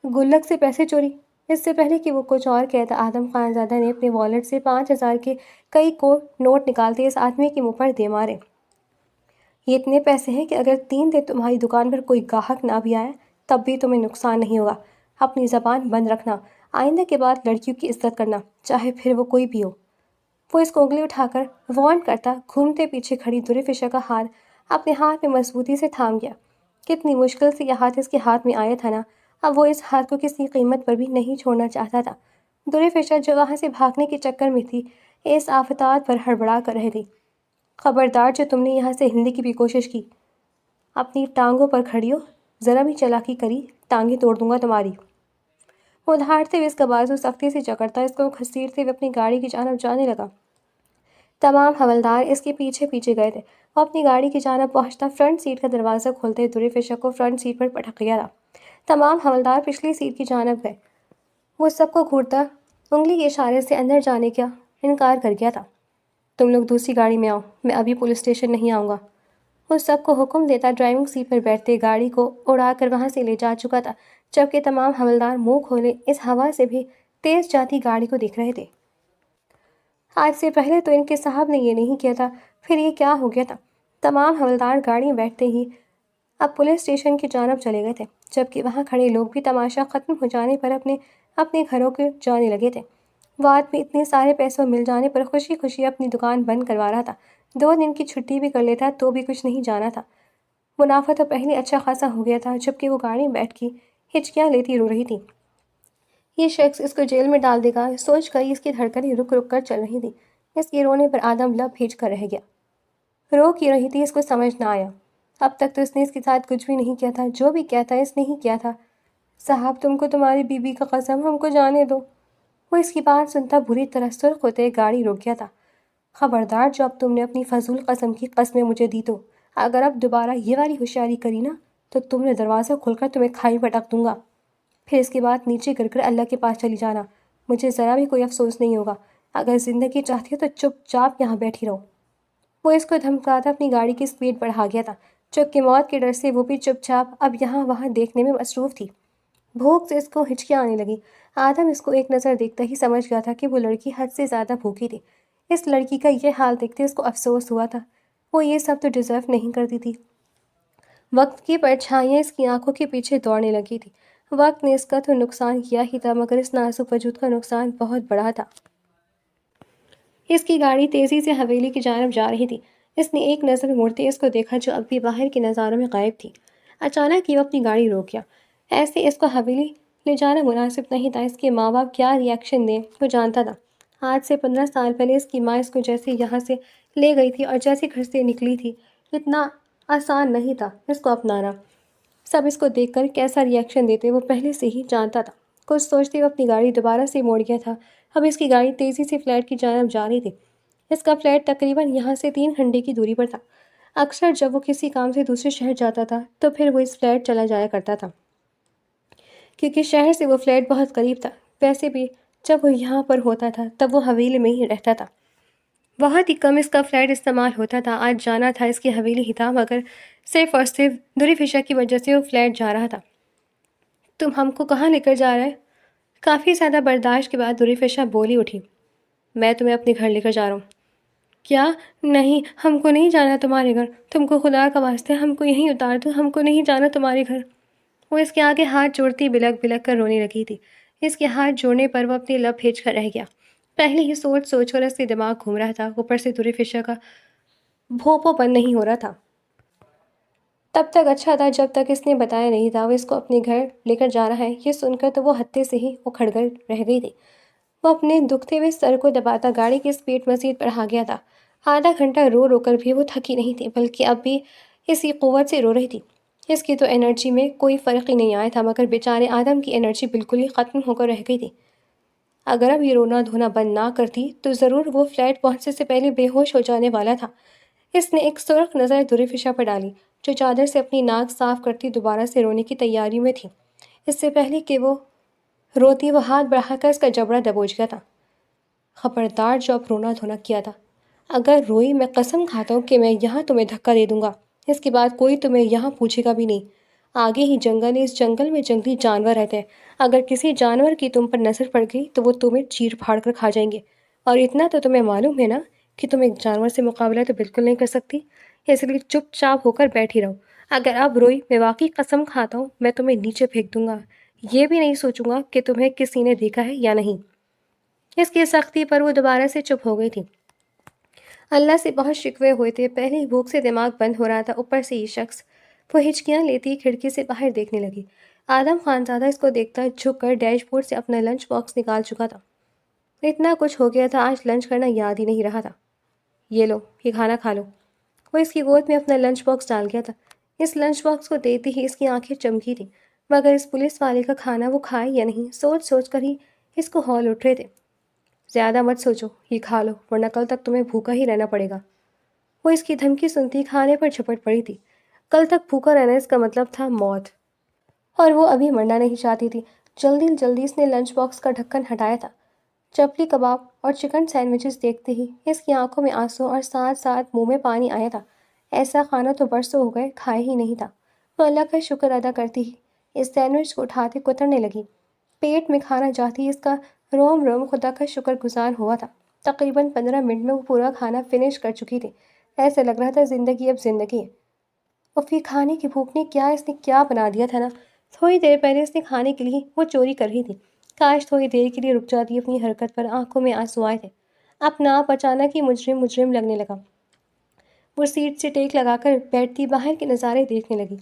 گلک سے پیسے چوری۔ اس سے پہلے کہ وہ کچھ اور کہتا، آدم خانزادہ نے اپنے والیٹ سے 5,000 کے کئی کو نوٹ نکالتے اس آدمی کے منہ پر دے مارے۔ یہ اتنے پیسے ہیں کہ اگر 3 دن تمہاری دکان پر کوئی گاہک نہ بھی آیا تب بھی تمہیں نقصان نہیں ہوگا۔ اپنی زبان بند رکھنا، آئندہ کے بعد لڑکیوں کی عزت کرنا، چاہے پھر وہ کوئی بھی ہو۔ وہ اس کو انگلی اٹھا کر وارن کرتا گھومتے پیچھے کھڑی درفشا کا ہاتھ اپنے ہاتھ میں مضبوطی سے تھام گیا۔ کتنی مشکل سے یہ ہاتھ اس کے ہاتھ میں آیا تھا نا، اب وہ اس ہاتھ کو کسی قیمت پر بھی نہیں چھوڑنا چاہتا تھا۔ درفشا جو وہاں سے بھاگنے کے چکر میں تھی، اس آفتاب پر ہڑبڑا کر رہ گئی۔ خبردار جو تم نے یہاں سے ہلنے کی بھی کوشش کی، اپنی ٹانگوں پر کھڑی ہو، ذرا بھی چالاکی کری ٹانگیں توڑ دوں گا تمہاری۔ وہ دھاڑتے ہوئے اس کا بازو سختی سے جکڑتا اس کو گھسیٹتے ہوئے اپنی گاڑی کی جانب جانے لگا۔ تمام حوالدار اس کے پیچھے پیچھے گئے تھے۔ وہ اپنی گاڑی کی جانب پہنچتا فرنٹ سیٹ کا دروازہ کھولتے درفشا کو فرنٹ سیٹ پر پٹک گیا تھا۔ تمام حوالدار پچھلی سیٹ کی جانب گئے۔ وہ سب کو گھورتا انگلی کے اشارے سے اندر جانے کا انکار کر گیا تھا۔ تم لوگ دوسری گاڑی میں آؤ، میں ابھی پولیس اسٹیشن نہیں آؤں گا۔ وہ سب کو حکم دیتا ڈرائیونگ سیٹ پر بیٹھتے گاڑی کو اڑا کر وہاں سے لے جا چکا تھا، جبکہ تمام حوالدار منہ کھولے اس ہوا سے بھی تیز جاتی گاڑی کو دیکھ رہے تھے۔ آج سے پہلے تو ان کے صاحب نے یہ نہیں کیا تھا، پھر یہ کیا ہو گیا تھا؟ تمام حوالدار گاڑی میں بیٹھتے ہی اب پولیس اسٹیشن کی جانب چلے گئے تھے، جبکہ وہاں کھڑے لوگ بھی تماشا ختم ہو جانے پر اپنے اپنے گھروں کو جانے لگے تھے۔ وہ آدمی اتنے سارے پیسوں مل جانے پر خوشی خوشی اپنی دکان بند کروا رہا تھا۔ 2 دن کی چھٹی بھی کر لیتا تو بھی کچھ نہیں جانا تھا۔ منافع تو پہلے اچھا خاصا ہو گیا تھا، جبکہ وہ گاڑی میں بیٹھ کے ہچکیاں لیتی رو رہی تھی۔ یہ شخص اس کو جیل میں ڈال دے گا سوچ کر اس کی دھڑکنیں رک رک کر چل رہی تھی۔ اس کے رونے پر آدم لب بھیج کر رہ گیا۔ رو کیوں رہی تھی اس کو سمجھ نہ آیا۔ اب تک تو اس نے اس کے ساتھ کچھ بھی نہیں کیا تھا، جو بھی کیا تھا اس نے ہی کیا تھا۔ صاحب تم کو تمہاری بیوی کا قسم ہم کو جانے دو۔ وہ اس کی بات سنتا بری طرح سرخ ہوتے گاڑی روک گیا تھا۔ خبردار، جو اب تم نے اپنی فضول قسم کی قسمیں مجھے دی تو اگر اب دوبارہ یہ والی ہوشیاری کری نا تو تم نے دروازہ کھول کر تمہیں کھائی پٹک دوں گا۔ پھر اس کے بعد نیچے گر کر اللہ کے پاس چلی جانا، مجھے ذرا بھی کوئی افسوس نہیں ہوگا۔ اگر زندگی چاہتی ہو تو چپ چاپ یہاں بیٹھی رہو۔ وہ اس کو دھمکاتا اپنی گاڑی کی سپیڈ بڑھا گیا تھا، چونکہ موت کے ڈر سے وہ بھی چپ چاپ اب یہاں وہاں دیکھنے میں مصروف تھی۔ بھوک سے اس کو ہچکیاں آنے لگی۔ آدم اس کو ایک نظر دیکھتا ہی سمجھ گیا تھا کہ وہ لڑکی حد سے زیادہ بھوکی تھی۔ اس لڑکی کا یہ حال دیکھتے اس کو افسوس ہوا تھا، وہ یہ سب تو ڈیزرو نہیں کرتی تھی۔ وقت کی پرچھائیاں اس کی آنکھوں کے پیچھے دوڑنے لگی تھی۔ وقت نے اس کا تو نقصان کیا ہی تھا، مگر اس نازک وجود کا نقصان بہت بڑا تھا۔ اس کی گاڑی تیزی سے حویلی کی جانب جا رہی تھی۔ اس نے ایک نظر مڑتے اس کو دیکھا جو اب بھی باہر کے نظاروں میں غائب تھی۔ اچانک یہ اپنی گاڑی روک گیا۔ ایسے اس کو حویلی لے جانا مناسب نہیں تھا۔ اس کے ماں باپ کیا ری ایکشن دیں وہ جانتا تھا۔ آج سے 15 سال پہلے اس کی ماں اس کو جیسے یہاں سے لے گئی تھی اور جیسے گھر سے نکلی تھی، اتنا آسان نہیں تھا اس کو اپنانا۔ سب اس کو دیکھ کر کیسا ری ایکشن دیتے وہ پہلے سے ہی جانتا تھا۔ کچھ سوچتے ہوئے اپنی گاڑی دوبارہ سے موڑ گیا تھا۔ اب اس کی گاڑی تیزی سے فلیٹ کی جانب جا رہی تھی۔ اس کا فلیٹ تقریباً یہاں سے 3 گھنٹے کی دوری پر تھا۔ اکثر جب وہ کسی کام سے دوسرے شہر جاتا تھا تو پھر وہ اس فلیٹ چلا جایا کرتا تھا، کیونکہ شہر سے وہ فلیٹ بہت قریب تھا۔ ویسے بھی جب وہ یہاں پر ہوتا تھا تب وہ حویلی میں ہی رہتا تھا، بہت ہی کم اس کا فلیٹ استعمال ہوتا تھا۔ آج جانا تھا اس کی حویلی ہی تھا، مگر صرف اور صرف دوری فشا کی وجہ سے وہ فلیٹ جا رہا تھا۔ تم ہم کو کہاں لے کر جا رہے؟ کافی زیادہ برداشت کے بعد دوری فشا بولی اٹھی۔ میں تمہیں اپنے گھر لے کر جا رہا ہوں۔ کیا؟ نہیں، ہم کو نہیں جانا تمہارے گھر، تم کو خدا کا واسطہ ہم کو یہیں اتار دو، ہم کو نہیں جانا تمہارے گھر۔ وہ اس کے آگے ہاتھ جوڑتی بلک بلک کر رونے لگی تھی۔ اس کے ہاتھ جوڑنے پر وہ اپنی لب بھیج کر رہ گیا۔ پہلے ہی سوچ سوچ کر اس کے دماغ گھوم رہا تھا، اوپر سے دوری فشا کا بھوپو بند نہیں ہو رہا تھا۔ تب تک اچھا تھا جب تک اس نے بتایا نہیں تھا وہ اس کو اپنے گھر لے کر جا رہا ہے۔ یہ سن کر تو وہ ہتے سے ہی اکھڑ کر رہ گئی تھی۔ وہ اپنے دکھتے ہوئے سر کو دباتا گاڑی کی سپیڈ مزید بڑھا گیا تھا۔ آدھا گھنٹہ رو رو کر بھی وہ تھکی نہیں تھی، بلکہ اب بھی اسی قوت سے رو رہی تھی۔ اس کی تو انرجی میں کوئی فرق ہی نہیں آیا تھا، مگر بیچارے آدم کی انرجی بالکل ہی ختم ہو کر رہ گئی تھی۔ اگر اب یہ رونا دھونا بند نہ کرتی تو ضرور وہ فلیٹ پہنچنے سے پہلے بے ہوش ہو جانے والا تھا۔ اس نے ایک سرخ نظر دوری فشا پر ڈالی، جو چادر سے اپنی ناک صاف کرتی دوبارہ سے رونے کی تیاری میں تھی۔ اس سے پہلے کہ وہ روتی وہ ہاتھ بڑھا کر اس کا جبڑا دبوچ گیا تھا۔ خبردار، جو اب رونا دھونا کیا تھا، اگر روئی میں قسم کھاتا ہوں کہ میں یہاں تمہیں دھکا دے دوں گا۔ اس کے بعد کوئی تمہیں یہاں پوچھے گا بھی نہیں۔ آگے ہی جنگل ہے، اس جنگل میں جنگلی جانور رہتے ہیں۔ اگر کسی جانور کی تم پر نظر پڑ گئی تو وہ تمہیں چیر پھاڑ کر کھا جائیں گے، اور اتنا تو تمہیں معلوم ہے نا کہ تم ایک جانور سے مقابلہ تو بالکل نہیں کر سکتی، اس لیے چپ چاپ ہو کر بیٹھی رہو۔ اگر اب روئی، میں واقعی قسم کھاتا ہوں میں تمہیں نیچے پھینک دوں گا، یہ بھی نہیں سوچوں گا کہ تمہیں کسی نے دیکھا ہے یا نہیں۔ اس کی سختی پر وہ دوبارہ سے چپ ہو گئی تھی۔ اللہ سے بہت شکوے ہوئے تھے، پہلے ہی بھوک سے دماغ بند ہو رہا تھا، اوپر سے یہ شخص۔ وہ ہچکیاں لیتی کھڑکی سے باہر دیکھنے لگی۔ آدم خانزادہ اس کو دیکھتا جھک کر ڈیش بورڈ سے اپنا لنچ باکس نکال چکا تھا۔ اتنا کچھ ہو گیا تھا آج لنچ کرنا یاد ہی نہیں رہا تھا۔ یہ لو، یہ کھانا کھا لو۔ وہ اس کی گود میں اپنا لنچ باکس ڈال گیا تھا۔ اس لنچ باکس کو دیتے ہی اس کی آنکھیں چمکی تھیں، مگر اس پولیس والے کا کھانا وہ کھائے یا نہیں سوچ سوچ کر ہی اس کو ہول اٹھ رہے تھے۔ زیادہ مت سوچو، یہ کھا لو ورنہ کل تک تمہیں بھوکا ہی رہنا پڑے گا۔ وہ اس کی دھمکی سنتی کھانے پر جھپٹ پڑی تھی۔ کل تک بھوکا رہنا اس کا مطلب تھا موت، اور وہ ابھی مرنا نہیں چاہتی تھی۔ جلدی جلدی اس نے لنچ باکس کا ڈھکن ہٹایا تھا۔ چپلی کباب اور چکن سینڈوچز دیکھتے ہی اس کی آنکھوں میں آنسو اور ساتھ ساتھ منہ میں پانی آیا تھا۔ ایسا کھانا تو برسوں ہو گئے کھائے ہی نہیں تھا۔ وہ اللہ کا شکر ادا کرتی ہی اس سینڈوچ کو اٹھاتے کترنے لگی۔ پیٹ میں کھانا جاتی ہی اس کا روم روم خدا کا شکر گزار ہوا تھا۔ تقریباً 15 منٹ میں وہ پورا کھانا فنش کر چکی تھی۔ ایسا لگ رہا تھا زندگی اب زندگی ہے۔ اور کھانے کی بھوک نے اس نے کیا بنا دیا تھا نا۔ تھوڑی دیر پہلے اس نے کھانے کے لیے وہ چوری کر رہی تھی۔ کاش تھوڑی دیر کے لیے رک جاتی، اپنی حرکت پر آنکھوں میں آنسو آئے تھے۔ اپنا آپ اچانک ہی مجرم مجرم لگنے لگا۔ وہ سیٹ سے ٹیک لگا کر بیٹھتی باہر کے نظارے دیکھنے لگی۔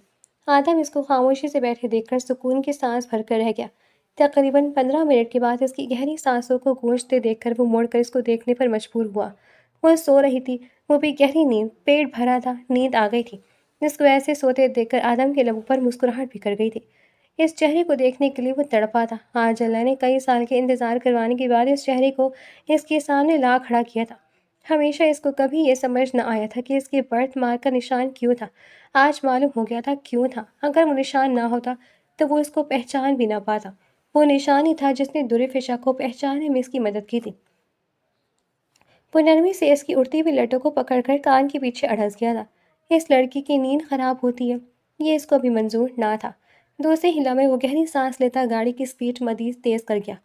آدم اس کو خاموشی سے بیٹھے دیکھ کر سکون کی سانس بھر کر رہ گیا۔ تقریباً 15 منٹ کے بعد اس کی گہری سانسوں کو گونجتے دیکھ کر وہ مڑ کر اس کو دیکھنے پر مجبور ہوا۔ وہ سو رہی تھی، وہ بھی گہری نیند، پیٹ بھرا تھا، نیند آ گئی تھی۔ اس کو ایسے سوتے دیکھ کر آدم کے لبوں پر مسکراہٹ بکھر گئی تھی۔ اس چہرے کو دیکھنے کے لیے وہ تڑپا تھا۔ آج اللہ نے کئی سال کے انتظار کروانے کے بعد اس چہرے کو اس کے سامنے لا کھڑا کیا تھا۔ ہمیشہ اس کو کبھی یہ سمجھ نہ آیا تھا کہ اس کے برتھ مارک کا نشان کیوں تھا۔ آج معلوم ہو گیا تھا کیوں تھا۔ اگر وہ نشان نہ ہوتا تو وہ اس کو پہچان بھی نہ پاتا۔ وہ نشان ہی تھا جس نے درفشا کو پہچاننے میں اس کی مدد کی تھی۔ وہ نرمی سے اس کی اڑتی ہوئی لٹوں کو پکڑ کر کان کے پیچھے اڑس گیا تھا۔ اس لڑکی کی نیند خراب ہوتی ہے، یہ اس کو بھی منظور نہ تھا۔ دوسرے ہی لمحے وہ گہری سانس لیتا گاڑی کی سپیڈ مزید تیز کر گیا۔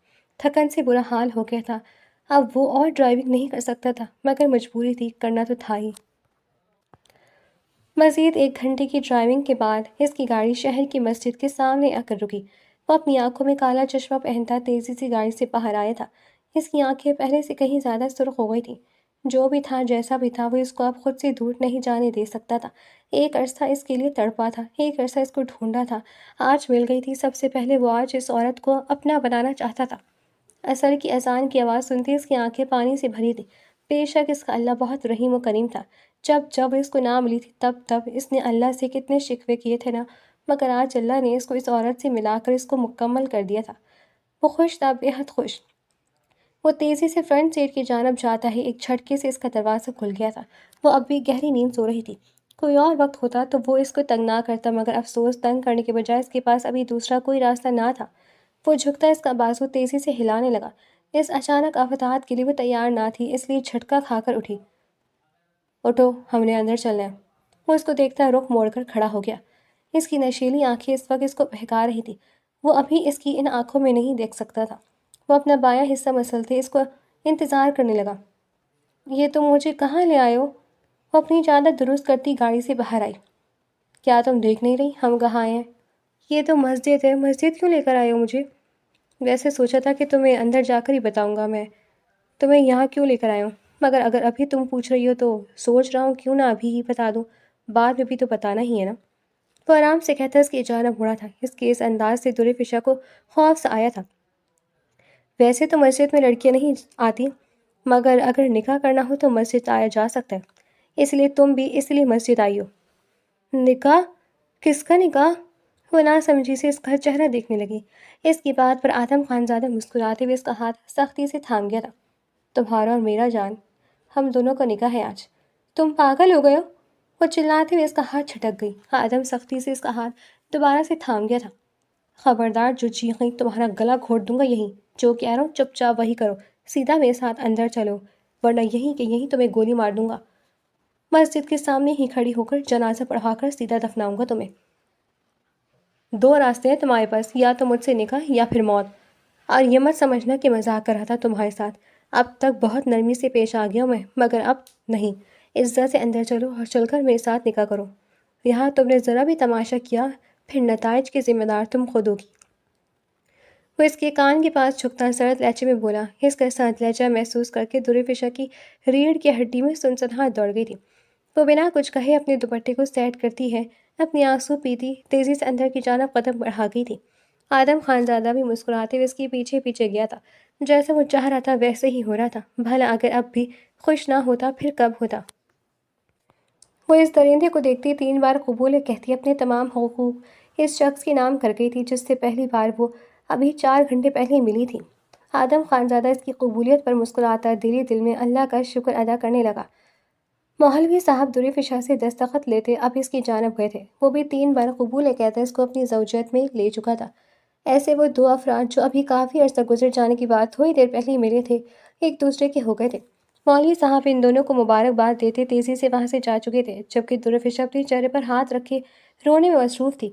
تھکن سے برا حال ہو گیا تھا۔ اب وہ اور ڈرائیونگ نہیں کر سکتا تھا، مگر مجبوری تھی، کرنا تو تھا ہی۔ مزید 1 گھنٹے کی ڈرائیونگ کے بعد اس کی گاڑی شہر کی مسجد کے سامنے آ کر رکی۔ وہ اپنی آنکھوں میں کالا چشمہ پہنتا تیزی سے گاڑی سے باہر آیا تھا۔ اس کی آنکھیں پہلے سے کہیں زیادہ سرخ ہو گئی تھیں۔ جو بھی تھا، جیسا بھی تھا، وہ اس کو اب خود سے دور نہیں جانے دے سکتا تھا۔ ایک عرصہ اس کے لیے تڑپا تھا، ایک عرصہ اس کو ڈھونڈا تھا۔ آج مل گئی تھی سب سے پہلے۔ وہ آج اس عورت کو اپنا بنانا چاہتا تھا۔ عصر کی اذان کی آواز سنتی اس کی آنکھیں پانی سے بھری تھیں۔ بے شک اس کا اللہ بہت رحیم و کریم تھا۔ جب اس کو نہ ملی تھی تب اس نے اللہ سے کتنے شکوے کیے تھے نا، مگر آج اللہ نے اس کو اس عورت سے ملا کر اس کو مکمل کر دیا تھا۔ وہ خوش تھا، بے حد خوش۔ وہ تیزی سے فرنٹ سیٹ کی جانب جاتا ہی ایک جھٹکے سے اس کا دروازہ کھل گیا تھا۔ وہ اب بھی گہری نیند سو رہی تھی۔ کوئی اور وقت ہوتا تو وہ اس کو تنگ نہ کرتا، مگر افسوس، تنگ کرنے کے بجائے اس کے پاس ابھی دوسرا کوئی راستہ نہ تھا۔ وہ جھکتا اس کا بازو تیزی سے ہلانے لگا۔ اس اچانک آفتات کے لیے وہ تیار نہ تھی، اس لیے جھٹکا کھا کر اٹھی۔ اٹھو، ہم نے اندر چلنا ہے۔ وہ اس کو دیکھتا رخ موڑ کر کھڑا ہو گیا۔ اس کی نشیلی آنکھیں اس وقت اس کو بہکا رہی تھی۔ وہ ابھی اس کی ان آنکھوں میں نہیں دیکھ سکتا تھا۔ وہ اپنا بایاں حصہ مسلتے اس کو انتظار کرنے لگا۔ یہ تم مجھے کہاں لے آئے ہو؟ وہ اپنی چادر درست کرتی گاڑی سے باہر آئی۔ کیا تم دیکھ نہیں رہی ہم کہاں آئے ہیں؟ یہ تو مسجد ہے، مسجد کیوں لے کر آئے ہو مجھے؟ ویسے سوچا تھا کہ تمہیں اندر جا کر ہی بتاؤں گا میں تمہیں یہاں کیوں لے کر آیا ہوں، مگر اگر ابھی تم پوچھ رہی ہو تو سوچ رہا ہوں کیوں نہ ابھی ہی بتا دوں، بعد میں بھی تو بتانا ہی ہے نا۔ وہ آرام سے کہتا اس کی جانب مڑا تھا۔ اس کے اس انداز سے درفشا کو خوف سا آیا تھا۔ ویسے تو مسجد میں لڑکیاں نہیں آتی، مگر اگر نکاح کرنا ہو تو مسجد آیا جا سکتا ہے، اس لیے تم بھی اس لیے مسجد آئی ہو۔ نکاح؟ کس کا نکاح؟ وہ ناسمجھی سے اس کا چہرہ دیکھنے لگی۔ اس کی بات پر آدم خانزادہ مسکراتے ہوئے اس کا ہاتھ سختی سے تھام گیا تھا۔ تمہارا اور میرا جان، ہم دونوں کا نکاح ہے آج۔ تم پاگل ہو گئے ہو؟ وہ چلاتے ہوئے اس کا ہاتھ چھٹک گئی۔ آدم سختی سے اس کا ہاتھ دوبارہ سے تھام گیا تھا۔ خبردار، جو چیخیں تمہارا گلا گھونٹ دوں گا یہیں۔ جو کہہ رہا ہوں چپ چاپ وہی کرو، سیدھا میرے ساتھ اندر چلو، ورنہ یہیں کہ یہیں تمہیں گولی مار دوں گا۔ مسجد کے سامنے ہی کھڑی ہو کر جنازہ پڑھا کر سیدھا دفناؤں گا تمہیں۔ 2 راستے ہیں تمہارے پاس، یا تو مجھ سے نکاح یا پھر موت۔ اور یہ مت سمجھنا کہ مذاق کر رہا تھا تمہارے ساتھ۔ اب تک بہت نرمی سے پیش آ گیا ہوں میں، مگر اب نہیں۔ عزت سے اندر چلو اور چل کر میرے ساتھ نکاح کرو۔ یہاں تم نے ذرا بھی تماشا کیا، پھر نتائج کی ذمہ دار تم خود ہوگی۔ وہ اس کے کان کے پاس جھکتا سرد لہجے میں بولا۔ اس کا سرد لہجہ محسوس کر کے درفشا کی ریڑھ کی ہڈی میں سنسناہٹ دوڑ گئی تھی۔ وہ بنا کچھ کہے اپنے دوپٹے کو سیٹ کرتی ہے، اپنی آنسو پیتی تیزی سے اندر کی جانب قدم بڑھا گئی تھی۔ آدم خانزادہ بھی مسکراتے ہوئے اس کے پیچھے پیچھے گیا تھا۔ جیسا وہ چاہ رہا تھا ویسے ہی ہو رہا تھا۔ بھلا اگر اب بھی خوش نہ ہوتا پھر کب ہوتا؟ وہ اس درندے کو دیکھتی 3 بار قبول کہتی اپنے تمام حقوق اس شخص کے نام کر گئی تھی جس سے پہلی بار وہ ابھی 4 گھنٹے پہلے ملی تھی۔ آدم خانزادہ اس کی قبولیت پر مسکراتا دل میں اللہ کا شکر ادا کرنے لگا۔ مولوی صاحب درفشا سے دستخط لیتے اب اس کی جانب گئے تھے۔ وہ بھی 3 بار قبول کہتا اس کو اپنی زوجیت میں لے چکا تھا۔ ایسے وہ 2 افراد جو ابھی کافی عرصہ گزر جانے کے بعد تھوڑی دیر پہلے ہی ملے تھے، ایک دوسرے کے ہو گئے تھے۔ مولوی صاحب ان دونوں کو مبارکباد دیتے تیزی سے وہاں سے جا چکے تھے، جبکہ درفشا اپنے چہرے پر ہاتھ رکھے رونے میں مصروف تھی۔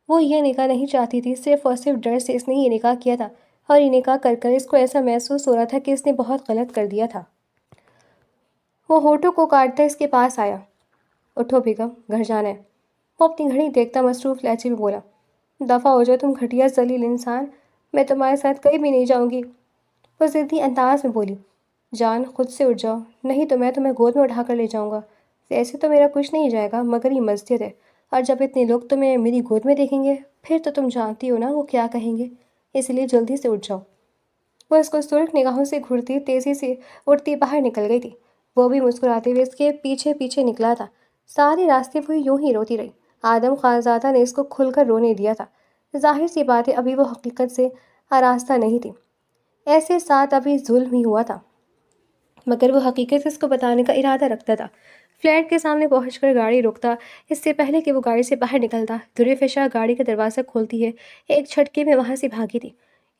وہ یہ نکاح نہیں چاہتی تھی، صرف اور صرف ڈر سے اس نے یہ نکاح کیا تھا، اور یہ نکاح کر کر اس کو ایسا محسوس ہو رہا تھا کہ اس نے بہت غلط کر دیا تھا۔ وہ ہونٹوں کو کاٹتا اس کے پاس آیا۔ اٹھو بیگم، گھر جانا ہے۔ وہ اپنی گھڑی دیکھتا مصروف لہجے میں بولا۔ دفع ہو جاؤ تم گھٹیا ذلیل انسان، میں تمہارے ساتھ کہیں بھی نہیں جاؤں گی۔ وہ ضدی انداز میں بولی۔ جان، خود سے اٹھ جاؤ، نہیں تو میں تمہیں گود میں اٹھا کر لے جاؤں گا۔ ویسے تو میرا کچھ نہیں جائے گا، مگر یہ مسجد ہے، اور جب اتنے لوگ تمہیں میری گود میں دیکھیں گے پھر تو تم جانتی ہو نا وہ کیا کہیں گے، اس لیے جلدی سے اٹھ جاؤ۔ وہ اس کو سرخ نگاہوں سے گھورتی تیزی سے اٹھتی باہر نکل گئی تھی۔ وہ بھی مسکراتے ہوئے اس کے پیچھے پیچھے نکلا تھا۔ سارے راستے وہ یوں ہی روتی رہی۔ آدم خانزادہ نے اس کو کھل کر رونے دیا تھا۔ ظاہر سی بات ہے ابھی وہ حقیقت سے آراستہ نہیں تھی، ایسے ساتھ ابھی ظلم ہی ہوا تھا، مگر وہ حقیقت اس کو بتانے کا ارادہ رکھتا تھا۔ فلیٹ کے سامنے پہنچ کر گاڑی روکتا، اس سے پہلے کہ وہ گاڑی سے باہر نکلتا، دریافشا گاڑی کا دروازہ کھولتی ہے، ایک جھٹکے میں وہاں سے بھاگی تھی۔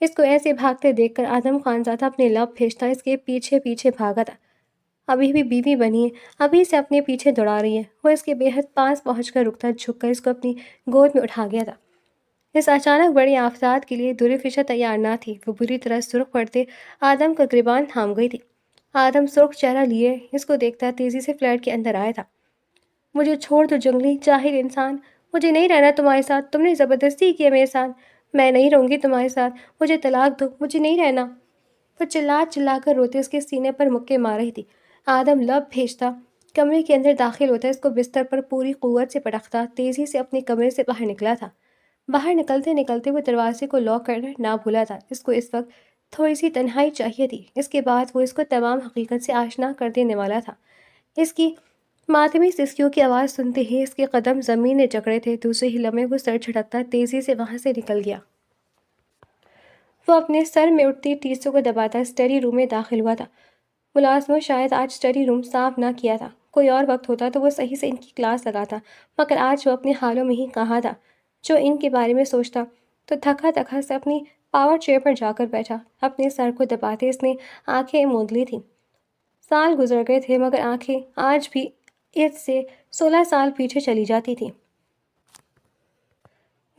اس کو ایسے بھاگتے دیکھ کر آدم خانزادہ اپنے لب پھینچتا اس کے پیچھے پیچھے بھاگا تھا۔ ابھی بھی بیوی بنی ہے، ابھی سے اپنے پیچھے دوڑا رہی ہے۔ وہ اس کے بے حد پاس پہنچ کر رکتا، جھک کر اس کو اپنی گود میں اٹھا گیا تھا۔ اس اچانک بڑی آفات کے لیے دریافشا تیار نہ تھی۔ وہ بری طرح سرخ پڑتے آدم کا گریبان تھام گئی تھی۔ آدم سرخ چہرہ لیے اس کو دیکھتا تیزی سے فلیٹ کے اندر آیا تھا۔ مجھے چھوڑ دو جنگلی جاہل انسان، مجھے نہیں رہنا تمہارے ساتھ، تم نے زبردستی کی ہے میرے ساتھ، میں نہیں رہوں گی تمہارے ساتھ، مجھے طلاق دو، مجھے نہیں رہنا۔ وہ چلا چلا کر روتے اس کے سینے پر مکے مار رہی تھی۔ آدم لب بھیجتا، کمرے کے اندر داخل ہوتا، اس کو بستر پر پوری قوت سے پٹکتا، تیزی سے اپنے کمرے سے باہر نکلا تھا۔ باہر نکلتے نکلتے وہ دروازے کو لاک کرنا نہ بھولا تھا۔ اس کو اس وقت تھوڑی سی تنہائی چاہیے تھی، اس کے بعد وہ اس کو تمام حقیقت سے آشنا کر دینے والا تھا۔ اس کی ماتمی سسکیوں کی آواز سنتے ہی اس کے قدم زمین میں جکڑے تھے۔ دوسرے ہی لمحے وہ سر جھٹکتا تیزی سے وہاں سے نکل گیا۔ وہ اپنے سر میں اٹھتی ٹیسوں کو دباتا اسٹڈی روم میں داخل ہوا تھا۔ ملازموں شاید آج اسٹڈی روم صاف نہ کیا تھا، کوئی اور وقت ہوتا تو وہ صحیح سے ان کی کلاس لگاتا، مگر آج وہ اپنے حالوں میں ہی کہاں تھا۔ جو ان کے بارے میں سوچتا تو تھکا تھکا سے اپنی پاور چیئر پر جا کر بیٹھا۔ اپنے سر کو دباتے اس نے آنکھیں موند لی تھیں۔ سال گزر گئے تھے مگر آنکھیں آج بھی اس سے 16 سال پیچھے چلی جاتی تھیں،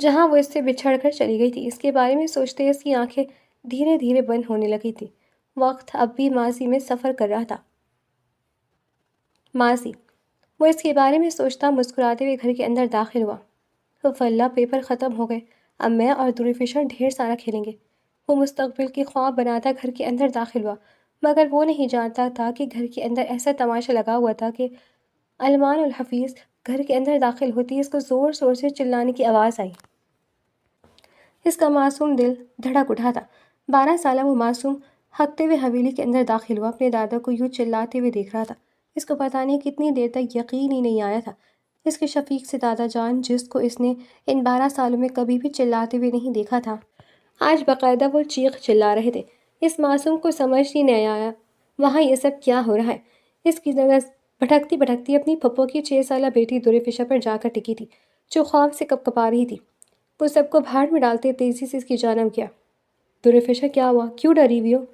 جہاں وہ اس سے بچھڑ کر چلی گئی تھی۔ اس کے بارے میں سوچتے اس کی آنکھیں دھیرے دھیرے بند ہونے لگی تھی۔ وقت اب بھی ماضی میں سفر کر رہا تھا۔ ماضی، وہ اس کے بارے میں سوچتا مسکراتے ہوئے گھر کے اندر داخل ہوا۔ واللہ پیپر ختم ہو گئے، اب میں اور دریافشا ڈھیر سارا کھیلیں گے۔ وہ مستقبل کی خواب بناتا گھر کے اندر داخل ہوا، مگر وہ نہیں جانتا تھا کہ گھر کے اندر ایسا تماشا لگا ہوا تھا کہ علمان الحفیظ گھر کے اندر داخل ہوتی اس کو زور زور سے چلانے کی آواز آئی۔ اس کا معصوم دل دھڑک اٹھا تھا۔ 12 سالہ وہ معصوم ہکتے ہوئے حویلی کے اندر داخل ہوا، اپنے دادا کو یوں چلاتے ہوئے دیکھ رہا تھا۔ اس کو پتہ نہیں کتنی دیر تک یقین ہی نہیں آیا تھا۔ اس کے شفیق سے دادا جان، جس کو اس نے ان 12 سالوں میں کبھی بھی چلاتے ہوئے نہیں دیکھا تھا، آج باقاعدہ وہ چیخ چلا رہے تھے۔ اس معصوم کو سمجھ ہی نہیں آیا وہاں یہ سب کیا ہو رہا ہے۔ اس کی نظر بھٹکتی بھٹکتی اپنی پھپھو کی 6 سالہ بیٹی دریافشا پر جا کر ٹکی تھی، جو خوف سے کپکپا رہی تھی۔ وہ سب کو بھاڑ میں ڈالتے تیزی سے اس کی جانب گیا۔ دریافشا، کیا ہوا؟ کیوں ڈری ہوئی ہو؟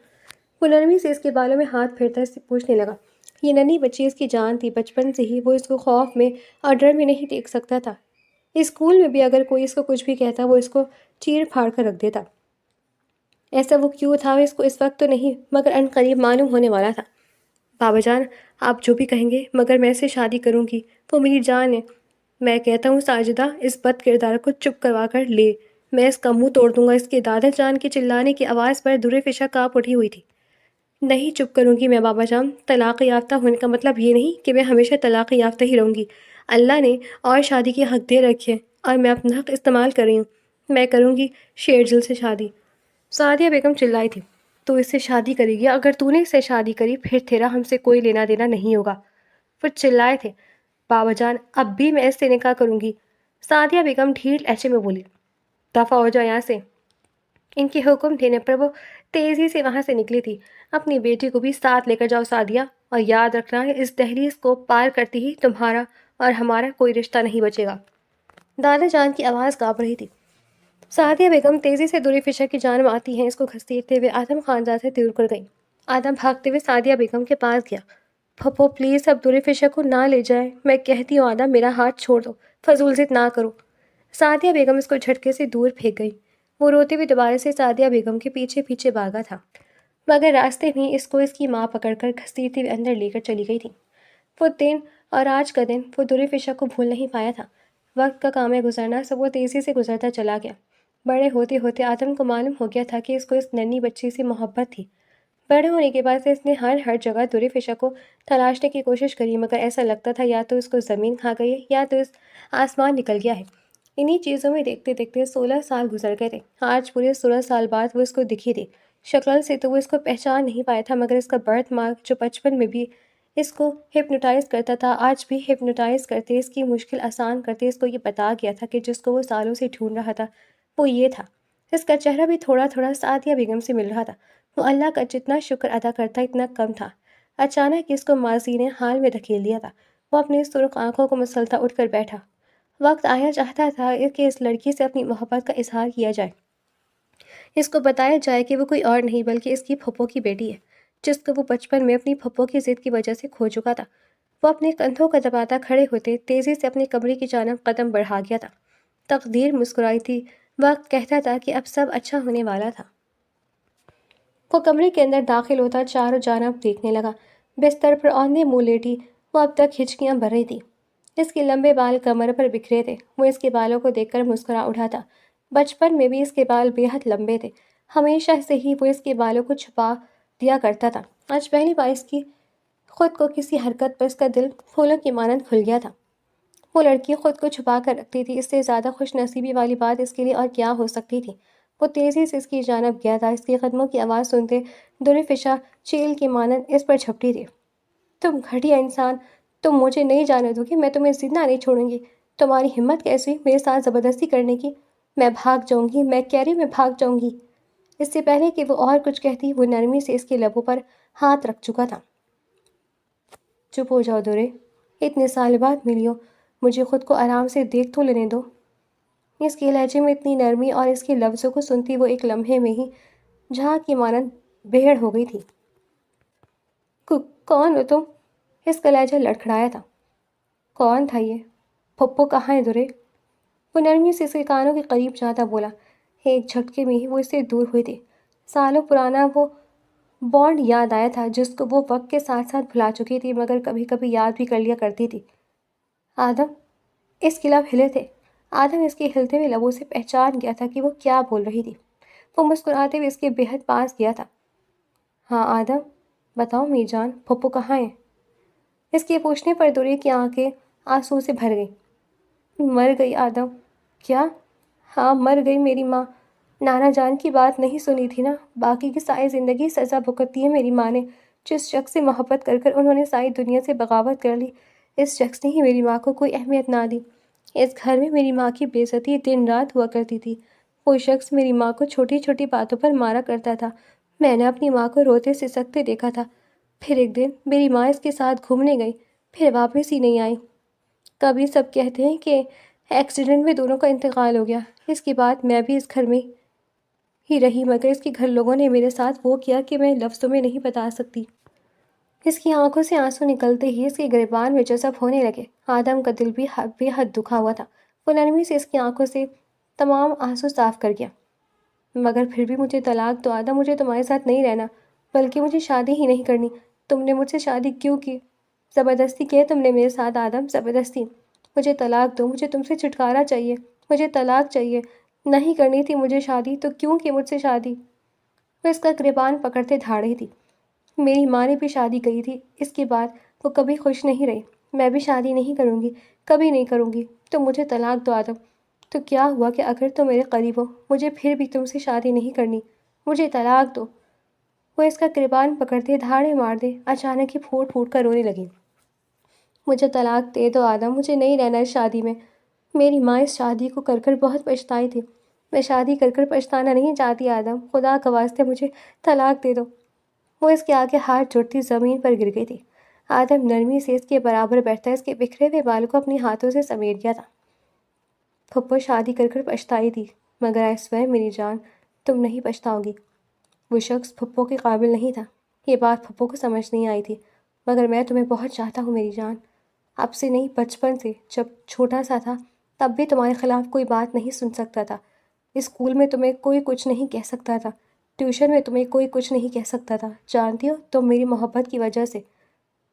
وہ نرمی سے اس کے بالوں میں ہاتھ پھیرتا اس سے پوچھنے لگا۔ یہ ننھی بچی اس کی جان تھی، بچپن سے ہی وہ اس کو خوف میں اور ڈر میں نہیں دیکھ سکتا تھا۔ اسکول میں بھی اگر کوئی اس کو کچھ بھی کہتا وہ اس کو چیر پھاڑ کر رکھ دیتا۔ ایسا وہ کیوں تھا اس کو اس وقت تو نہیں، مگر ان قریب معلوم ہونے والا تھا۔ بابا جان، آپ جو بھی کہیں گے، مگر میں اس سے شادی کروں گی، وہ میری جان ہے۔ میں کہتا ہوں ساجدہ اس بد کردار کو چپ کروا کر لے، میں اس کا منہ توڑ دوں گا۔ اس کے دادا جان کے چلانے کی آواز پر دریافشا کانپ اٹھی ہوئی تھی۔ نہیں چپ کروں گی میں بابا جان، طلاق یافتہ ہونے کا مطلب یہ نہیں کہ میں ہمیشہ طلاق یافتہ ہی رہوں گی۔ اللہ نے اور شادی کے حق دے رکھے اور میں اپنا حق استعمال کر رہی ہوں۔ میں کروں گی شیرجل سے شادی۔ سعدیہ بیگم چلائی تھی۔ تو اس سے شادی کرے گی؟ اگر تو نے اس سے شادی کری پھر تیرا ہم سے کوئی لینا دینا نہیں ہوگا۔ وہ چلائے تھے۔ بابا جان، اب بھی میں اس سے نکاح کروں گی۔ سعدیہ بیگم ڈھیل لہجے میں بولی۔ دفع ہو جا یہاں سے۔ ان کے حکم دینے پر وہ تیزی سے وہاں سے نکلی تھی۔ اپنی بیٹی کو بھی ساتھ لے کر جاؤ سعدیہ، اور یاد رکھنا اس دہلیز کو پار کرتی ہی تمہارا اور ہمارا کوئی رشتہ نہیں بچے گا۔ دادا جان کی آواز کانپ رہی تھی۔ سعدیہ بیگم تیزی سے دریافشا کی جانب آتی ہیں، اس کو گھسیٹتے ہوئے آدم خانزادہ سے دور کر گئیں۔ آدم بھاگتے ہوئے سعدیہ بیگم کے پاس گیا۔ پھپھو پلیز اب دریافشا کو نہ لے جائے، میں کہتی ہوں آدم میرا ہاتھ چھوڑ دو، فضول ضد نہ کرو۔ سعدیہ بیگم اس کو جھٹکے سے دور پھینک گئی۔ وہ روتے ہوئے دوبارہ سے سعدیہ بیگم کے پیچھے پیچھے بھاگا تھا، مگر راستے میں اس کو اس کی ماں پکڑ کر گھسیٹتے ہوئے اندر لے کر چلی گئی تھی۔ وہ دن اور آج کا دن وہ دریافشا کو بھول نہیں پایا تھا۔ وقت کا کام گزرنا سب وہ تیزی سے گزرتا چلا گیا۔ بڑے ہوتے ہوتے آدم کو معلوم ہو گیا تھا کہ اس کو اس ننھی بچی سے محبت تھی۔ بڑے ہونے کے بعد سے اس نے ہر جگہ دریافشا کو تلاشنے کی کوشش کری، مگر ایسا لگتا تھا یا تو اس کو زمین کھا گئی ہے یا تو اس آسمان نکل گیا ہے۔ انہی چیزوں میں دیکھتے دیکھتے 16 سال گزر گئے تھے۔ آج پورے 16 سال بعد وہ اس کو دکھی تھی۔ شکل سے تو وہ اس کو پہچان نہیں پایا تھا، مگر اس کا برتھ مارک جو بچپن میں بھی اس کو ہپنوٹائز کرتا تھا، آج بھی ہپنوٹائز کرتے، اس کی مشکل آسان کرتے، اس کو یہ بتا گیا تھا کہ جس کو وہ سالوں سے ڈھونڈ رہا تھا وہ یہ تھا، اس کا چہرہ بھی تھوڑا تھوڑا سعدیہ بیگم سے مل رہا تھا۔ وہ اللہ کا جتنا شکر ادا کرتا اتنا کم تھا۔ اچانک اس کو ماضی نے حال میں دھکیل دیا تھا۔ وہ اپنی سرخ آنکھوں کو مسلتا اٹھ کر بیٹھا۔ وقت آیا چاہتا تھا کہ اس لڑکی سے اپنی محبت کا اظہار کیا جائے، اس کو بتایا جائے کہ وہ کوئی اور نہیں بلکہ اس کی پھپھو کی بیٹی ہے، جس کو وہ بچپن میں اپنی پھپھو کی ضد کی وجہ سے کھو چکا تھا۔ وہ اپنے کندھوں کا دباتا کھڑے ہوتے تیزی سے اپنے کمرے کی جانب قدم بڑھا گیا تھا۔ تقدیر مسکرائی تھی، وقت کہتا تھا کہ اب سب اچھا ہونے والا تھا۔ وہ کمرے کے اندر داخل ہوتا چاروں جانب دیکھنے لگا۔ بستر پر اوندھے منہ لیٹی وہ اب تک ہچکیاں بھر رہی تھی۔ اس کے لمبے بال کمر پر بکھرے تھے۔ وہ اس کے بالوں کو دیکھ کر مسکرا اٹھا تھا۔ بچپن میں بھی اس کے بال بے حد لمبے تھے، ہمیشہ سے ہی وہ اس کے بالوں کو چھپا دیا کرتا تھا۔ آج پہلی بار اس کی خود کو کسی حرکت پر اس کا دل پھولوں کی مانند کھل گیا تھا۔ وہ لڑکی خود کو چھپا کر رکھتی تھی، اس سے زیادہ خوش نصیبی والی بات اس کے لیے اور کیا ہو سکتی تھی۔ وہ تیزی سے اس کی جانب گیا تھا۔ اس کے قدموں کی آواز سنتے درفشا چیل کی مانند اس پر جھپٹی تھی۔ تم گھٹیا انسان، تم مجھے نہیں جانے دو گی، میں تمہیں زندہ نہیں چھوڑوں گی۔ تمہاری ہمت کیسی ہوئی میرے ساتھ زبردستی کرنے کی؟ میں بھاگ جاؤں گی، میں کہہ رہی ہوں میں بھاگ جاؤں گی۔ اس سے پہلے کہ وہ اور کچھ کہتی، وہ نرمی سے اس کے لبوں پر ہاتھ رکھ چکا تھا۔ چپ ہو جاؤ دورے، اتنے سال بعد ملی ہو، مجھے خود کو آرام سے دیکھ تو لینے دو۔ اس کے لہجے میں اتنی نرمی اور اس کے لفظوں کو سنتی وہ ایک لمحے میں ہی جھاگ کی مانند بھیڑ ہو گئی تھی۔ کون ہو تم؟ اس کا لہجہ لڑکھڑایا تھا۔ کون تھا یہ؟ پھپھو کہاں ہے دورے؟ وہ نرمی سے اس کے کانوں کے قریب جاتا بولا۔ ایک جھٹکے میں ہی وہ اس سے دور ہوئی تھی۔ سالوں پرانا وہ بانڈ یاد آیا تھا جس کو وہ وقت کے ساتھ ساتھ بھلا چکی تھی، مگر کبھی کبھی یاد بھی کر لیا کرتی تھی۔ آدم، اس کے لب ہلے تھے۔ آدم اس کے ہلتے ہوئے لبوں سے پہچان گیا تھا کہ وہ کیا بول رہی تھی۔ وہ مسکراتے ہوئے اس کے بے حد پاس گیا تھا۔ ہاں آدم، بتاؤ میری جان، پھپھو کہاں ہے؟ اس کے پوچھنے پر دورے کی آنکھیں آنسو سے بھر گئیں۔ مر گئی آدم۔ کیا؟ ہاں مر گئی میری ماں۔ نانا جان کی بات نہیں سنی تھی نا؟ باقی کی ساری زندگی سزا بھگتی ہے میری ماں نے۔ جس شخص سے محبت کر کر انہوں نے ساری دنیا سے بغاوت کر لی، اس شخص نے ہی میری ماں کو کوئی اہمیت نہ دی۔ اس گھر میں میری ماں کی بے عزتی دن رات ہوا کرتی تھی۔ وہ شخص میری ماں کو چھوٹی چھوٹی باتوں پر مارا کرتا تھا۔ میں نے اپنی ماں کو روتے سسکتے دیکھا تھا۔ پھر ایک دن میری ماں اس کے ساتھ گھومنے گئی، پھر واپس ہی نہیں آئی۔ کبھی سب کہتے ہیں کہ ایکسیڈنٹ میں دونوں کا انتقال ہو گیا۔ اس کے بعد میں بھی اس گھر میں ہی رہی، مگر اس کے گھر لوگوں نے میرے ساتھ وہ کیا کہ میں لفظوں میں نہیں بتا سکتی۔ اس کی آنکھوں سے آنسو نکلتے ہی اس کے گریبان میں جذب ہونے لگے۔ آدم کا دل بھی بے حد دکھا ہوا تھا۔ وہ نرمی سے اس کی آنکھوں سے تمام آنسو صاف کر گیا۔ مگر پھر بھی مجھے طلاق دو آدم، مجھے تمہارے ساتھ نہیں رہنا، بلکہ مجھے شادی ہی نہیں کرنی۔ تم نے مجھ سے شادی کیوں کی؟ زبردستی کی تم نے میرے ساتھ آدم، زبردستی۔ مجھے طلاق دو، مجھے تم سے چھٹکارا چاہیے، مجھے طلاق چاہیے۔ نہیں کرنی تھی مجھے شادی تو کیوں کی مجھ سے شادی؟ وہ اس کا گریبان پکڑتے دھاڑ رہی تھی۔ میری ماں نے بھی شادی کی تھی، اس کے بعد وہ کبھی خوش نہیں رہی۔ میں بھی شادی نہیں کروں گی، کبھی نہیں کروں گی۔ تم مجھے طلاق دو آدم۔ تو کیا ہوا کہ اگر تم میرے قریب ہو، مجھے پھر بھی تم سے شادی نہیں کرنی۔ مجھے طلاق دو۔ وہ اس کا گریبان پکڑتے دھاڑے مار دے اچانک ہی پھوٹ پھوٹ کر رونے لگی۔ مجھے طلاق دے دو آدم، مجھے نہیں رہنا اس شادی میں۔ میری ماں اس شادی کو کر کر بہت پچھتائی تھی۔ میں شادی کر کر پچھتانا نہیں چاہتی آدم، خدا کا واسطے مجھے طلاق دے دو۔ وہ اس کے آگے ہاتھ جوڑتی زمین پر گر گئی تھی۔ آدم نرمی سے اس کے برابر بیٹھتا اس کے بکھرے ہوئے بالوں کو اپنے ہاتھوں سے سمیٹ گیا تھا۔ پھپھو شادی کر کر پچھتائی تھی، مگر آئی سویر میری جان، تم نہیں پچھتاؤ گی۔ وہ شخص پھپھو کے قابل نہیں تھا۔ یہ بات پھپھو کو سمجھ نہیں آئی تھی، مگر میں تمہیں بہت چاہتا ہوں میری جان۔ اب سے نہیں، بچپن سے، جب چھوٹا سا تھا تب بھی تمہارے خلاف کوئی بات نہیں سن سکتا تھا۔ اسکول میں تمہیں کوئی کچھ نہیں کہہ سکتا تھا، ٹیوشن میں تمہیں کوئی کچھ نہیں کہہ سکتا تھا۔ جانتی ہو، تم میری محبت کی وجہ سے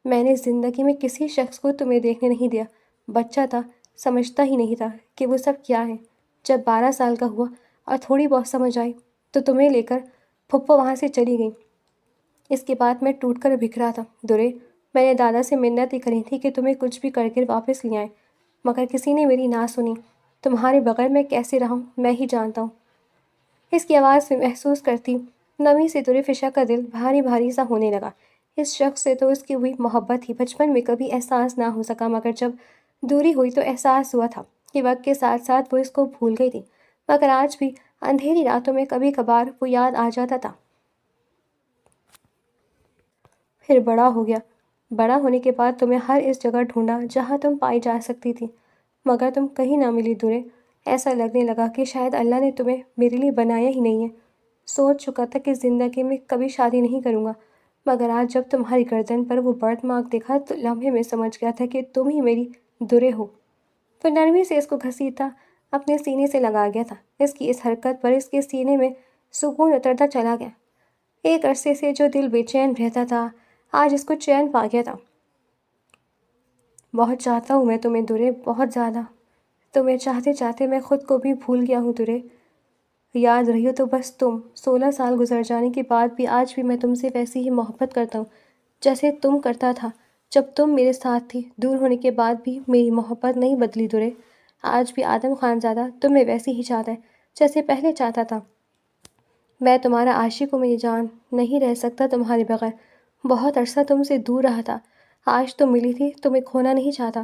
میں نے زندگی میں کسی شخص کو تمہیں دیکھنے نہیں دیا۔ بچہ تھا، سمجھتا ہی نہیں تھا کہ وہ سب کیا ہے۔ جب 12 سال کا ہوا اور تھوڑی بہت سمجھ آئی تو تمہیں لے کر پھپھو وہاں سے چلی گئی۔ اس کے بعد میں ٹوٹ کر بکھرا تھا دورے۔ میں نے دادا سے منتیں کری تھی کہ تمہیں کچھ بھی کر کے واپس لے آئیں، مگر کسی نے میری نہ سنی۔ تمہارے بغیر میں کیسے رہوں میں ہی جانتا ہوں۔ اس کی آواز میں محسوس کرتی نمی سے درفشا کا دل بھاری بھاری سا ہونے لگا۔ اس شخص سے تو اس کی ہوئی محبت ہی بچپن میں کبھی احساس نہ ہو سکا، مگر جب دوری ہوئی تو احساس ہوا تھا کہ وقت کے ساتھ ساتھ وہ اس کو بھول گئی تھی۔ مگر آج بھی اندھیری راتوں میں کبھی کبھار وہ یاد آ جاتا تھا۔ پھر بڑا ہو گیا۔ بڑا ہونے کے بعد تمہیں ہر اس جگہ ڈھونڈا جہاں تم پائی جا سکتی تھی، مگر تم کہیں نہ ملی درے۔ ایسا لگنے لگا کہ شاید اللہ نے تمہیں میرے لیے بنایا ہی نہیں ہے۔ سوچ چکا تھا کہ زندگی میں کبھی شادی نہیں کروں گا، مگر آج جب تمہاری گردن پر وہ برت مارک دیکھا تو لمحے میں سمجھ گیا تھا کہ تم ہی میری درے ہو۔ وہ نرمی سے اس کو گھسیٹتا اپنے سینے سے لگا گیا تھا۔ اس کی اس حرکت پر اس کے سینے میں سکون اترتا چلا گیا۔ ایک عرصے سے جو دل بے چین رہتا تھا، آج اس کو چین پا گیا تھا۔ بہت چاہتا ہوں میں تمہیں درے، بہت زیادہ۔ تمہیں چاہتے چاہتے میں خود کو بھی بھول گیا ہوں درے۔ یاد رہی ہو تو بس تم۔ 16 سال گزر جانے کے بعد بھی آج بھی میں تم سے ویسی ہی محبت کرتا ہوں جیسے تم کرتا تھا جب تم میرے ساتھ تھی۔ دور ہونے کے بعد بھی میری محبت نہیں بدلی درے۔ آج بھی آدم خانزادہ تمہیں ویسی ہی چاہتا ہے جیسے پہلے چاہتا تھا۔ میں تمہارا عاشق ہوں میری جان، نہیں رہ سکتا تمہارے بغیر۔ بہت عرصہ تم سے دور رہا تھا، آج تم ملی تھی، تمہیں کھونا نہیں چاہتا،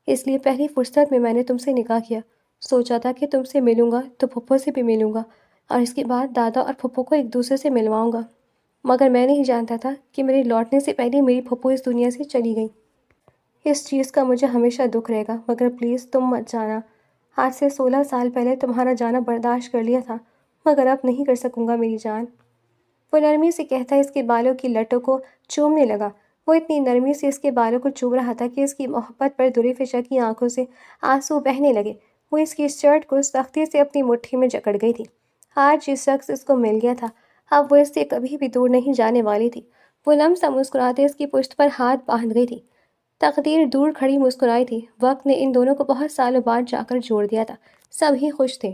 اس لیے پہلی فرصت میں نے تم سے نکاح کیا۔ سوچا تھا کہ تم سے ملوں گا تو پھپھو سے بھی ملوں گا اور اس کے بعد دادا اور پھپھو کو ایک دوسرے سے ملواؤں گا، مگر میں نہیں جانتا تھا کہ میرے لوٹنے سے پہلے میری پھپھو اس دنیا سے چلی گئی۔ اس چیز کا مجھے ہمیشہ دکھ رہے گا، مگر پلیز تم مت جانا۔ آج سے 16 سال پہلے تمہارا جانا برداشت کر لیا تھا، مگر اب نہیں کر سکوں گا میری جان۔ وہ نرمی سے کہتا اس کے بالوں کی لٹوں کو چومنے لگا۔ وہ اتنی نرمی سے اس کے بالوں کو چوم رہا تھا کہ اس کی محبت پر درے فشا کی آنکھوں سے آنسو بہنے لگے۔ وہ اس کی شرٹ کو سختی سے اپنی مٹھی میں جکڑ گئی تھی۔ آج یہ شخص اس کو مل گیا تھا، اب وہ اس سے کبھی بھی دور نہیں جانے والی تھی۔ وہ نم سا مسکراتے اس کی پشت پر ہاتھ باندھ گئی تھی۔ تقدیر دور کھڑی مسکرائی تھی۔ وقت نے ان دونوں کو بہت سالوں بعد جا کر جوڑ دیا تھا۔ سب ہی خوش تھے۔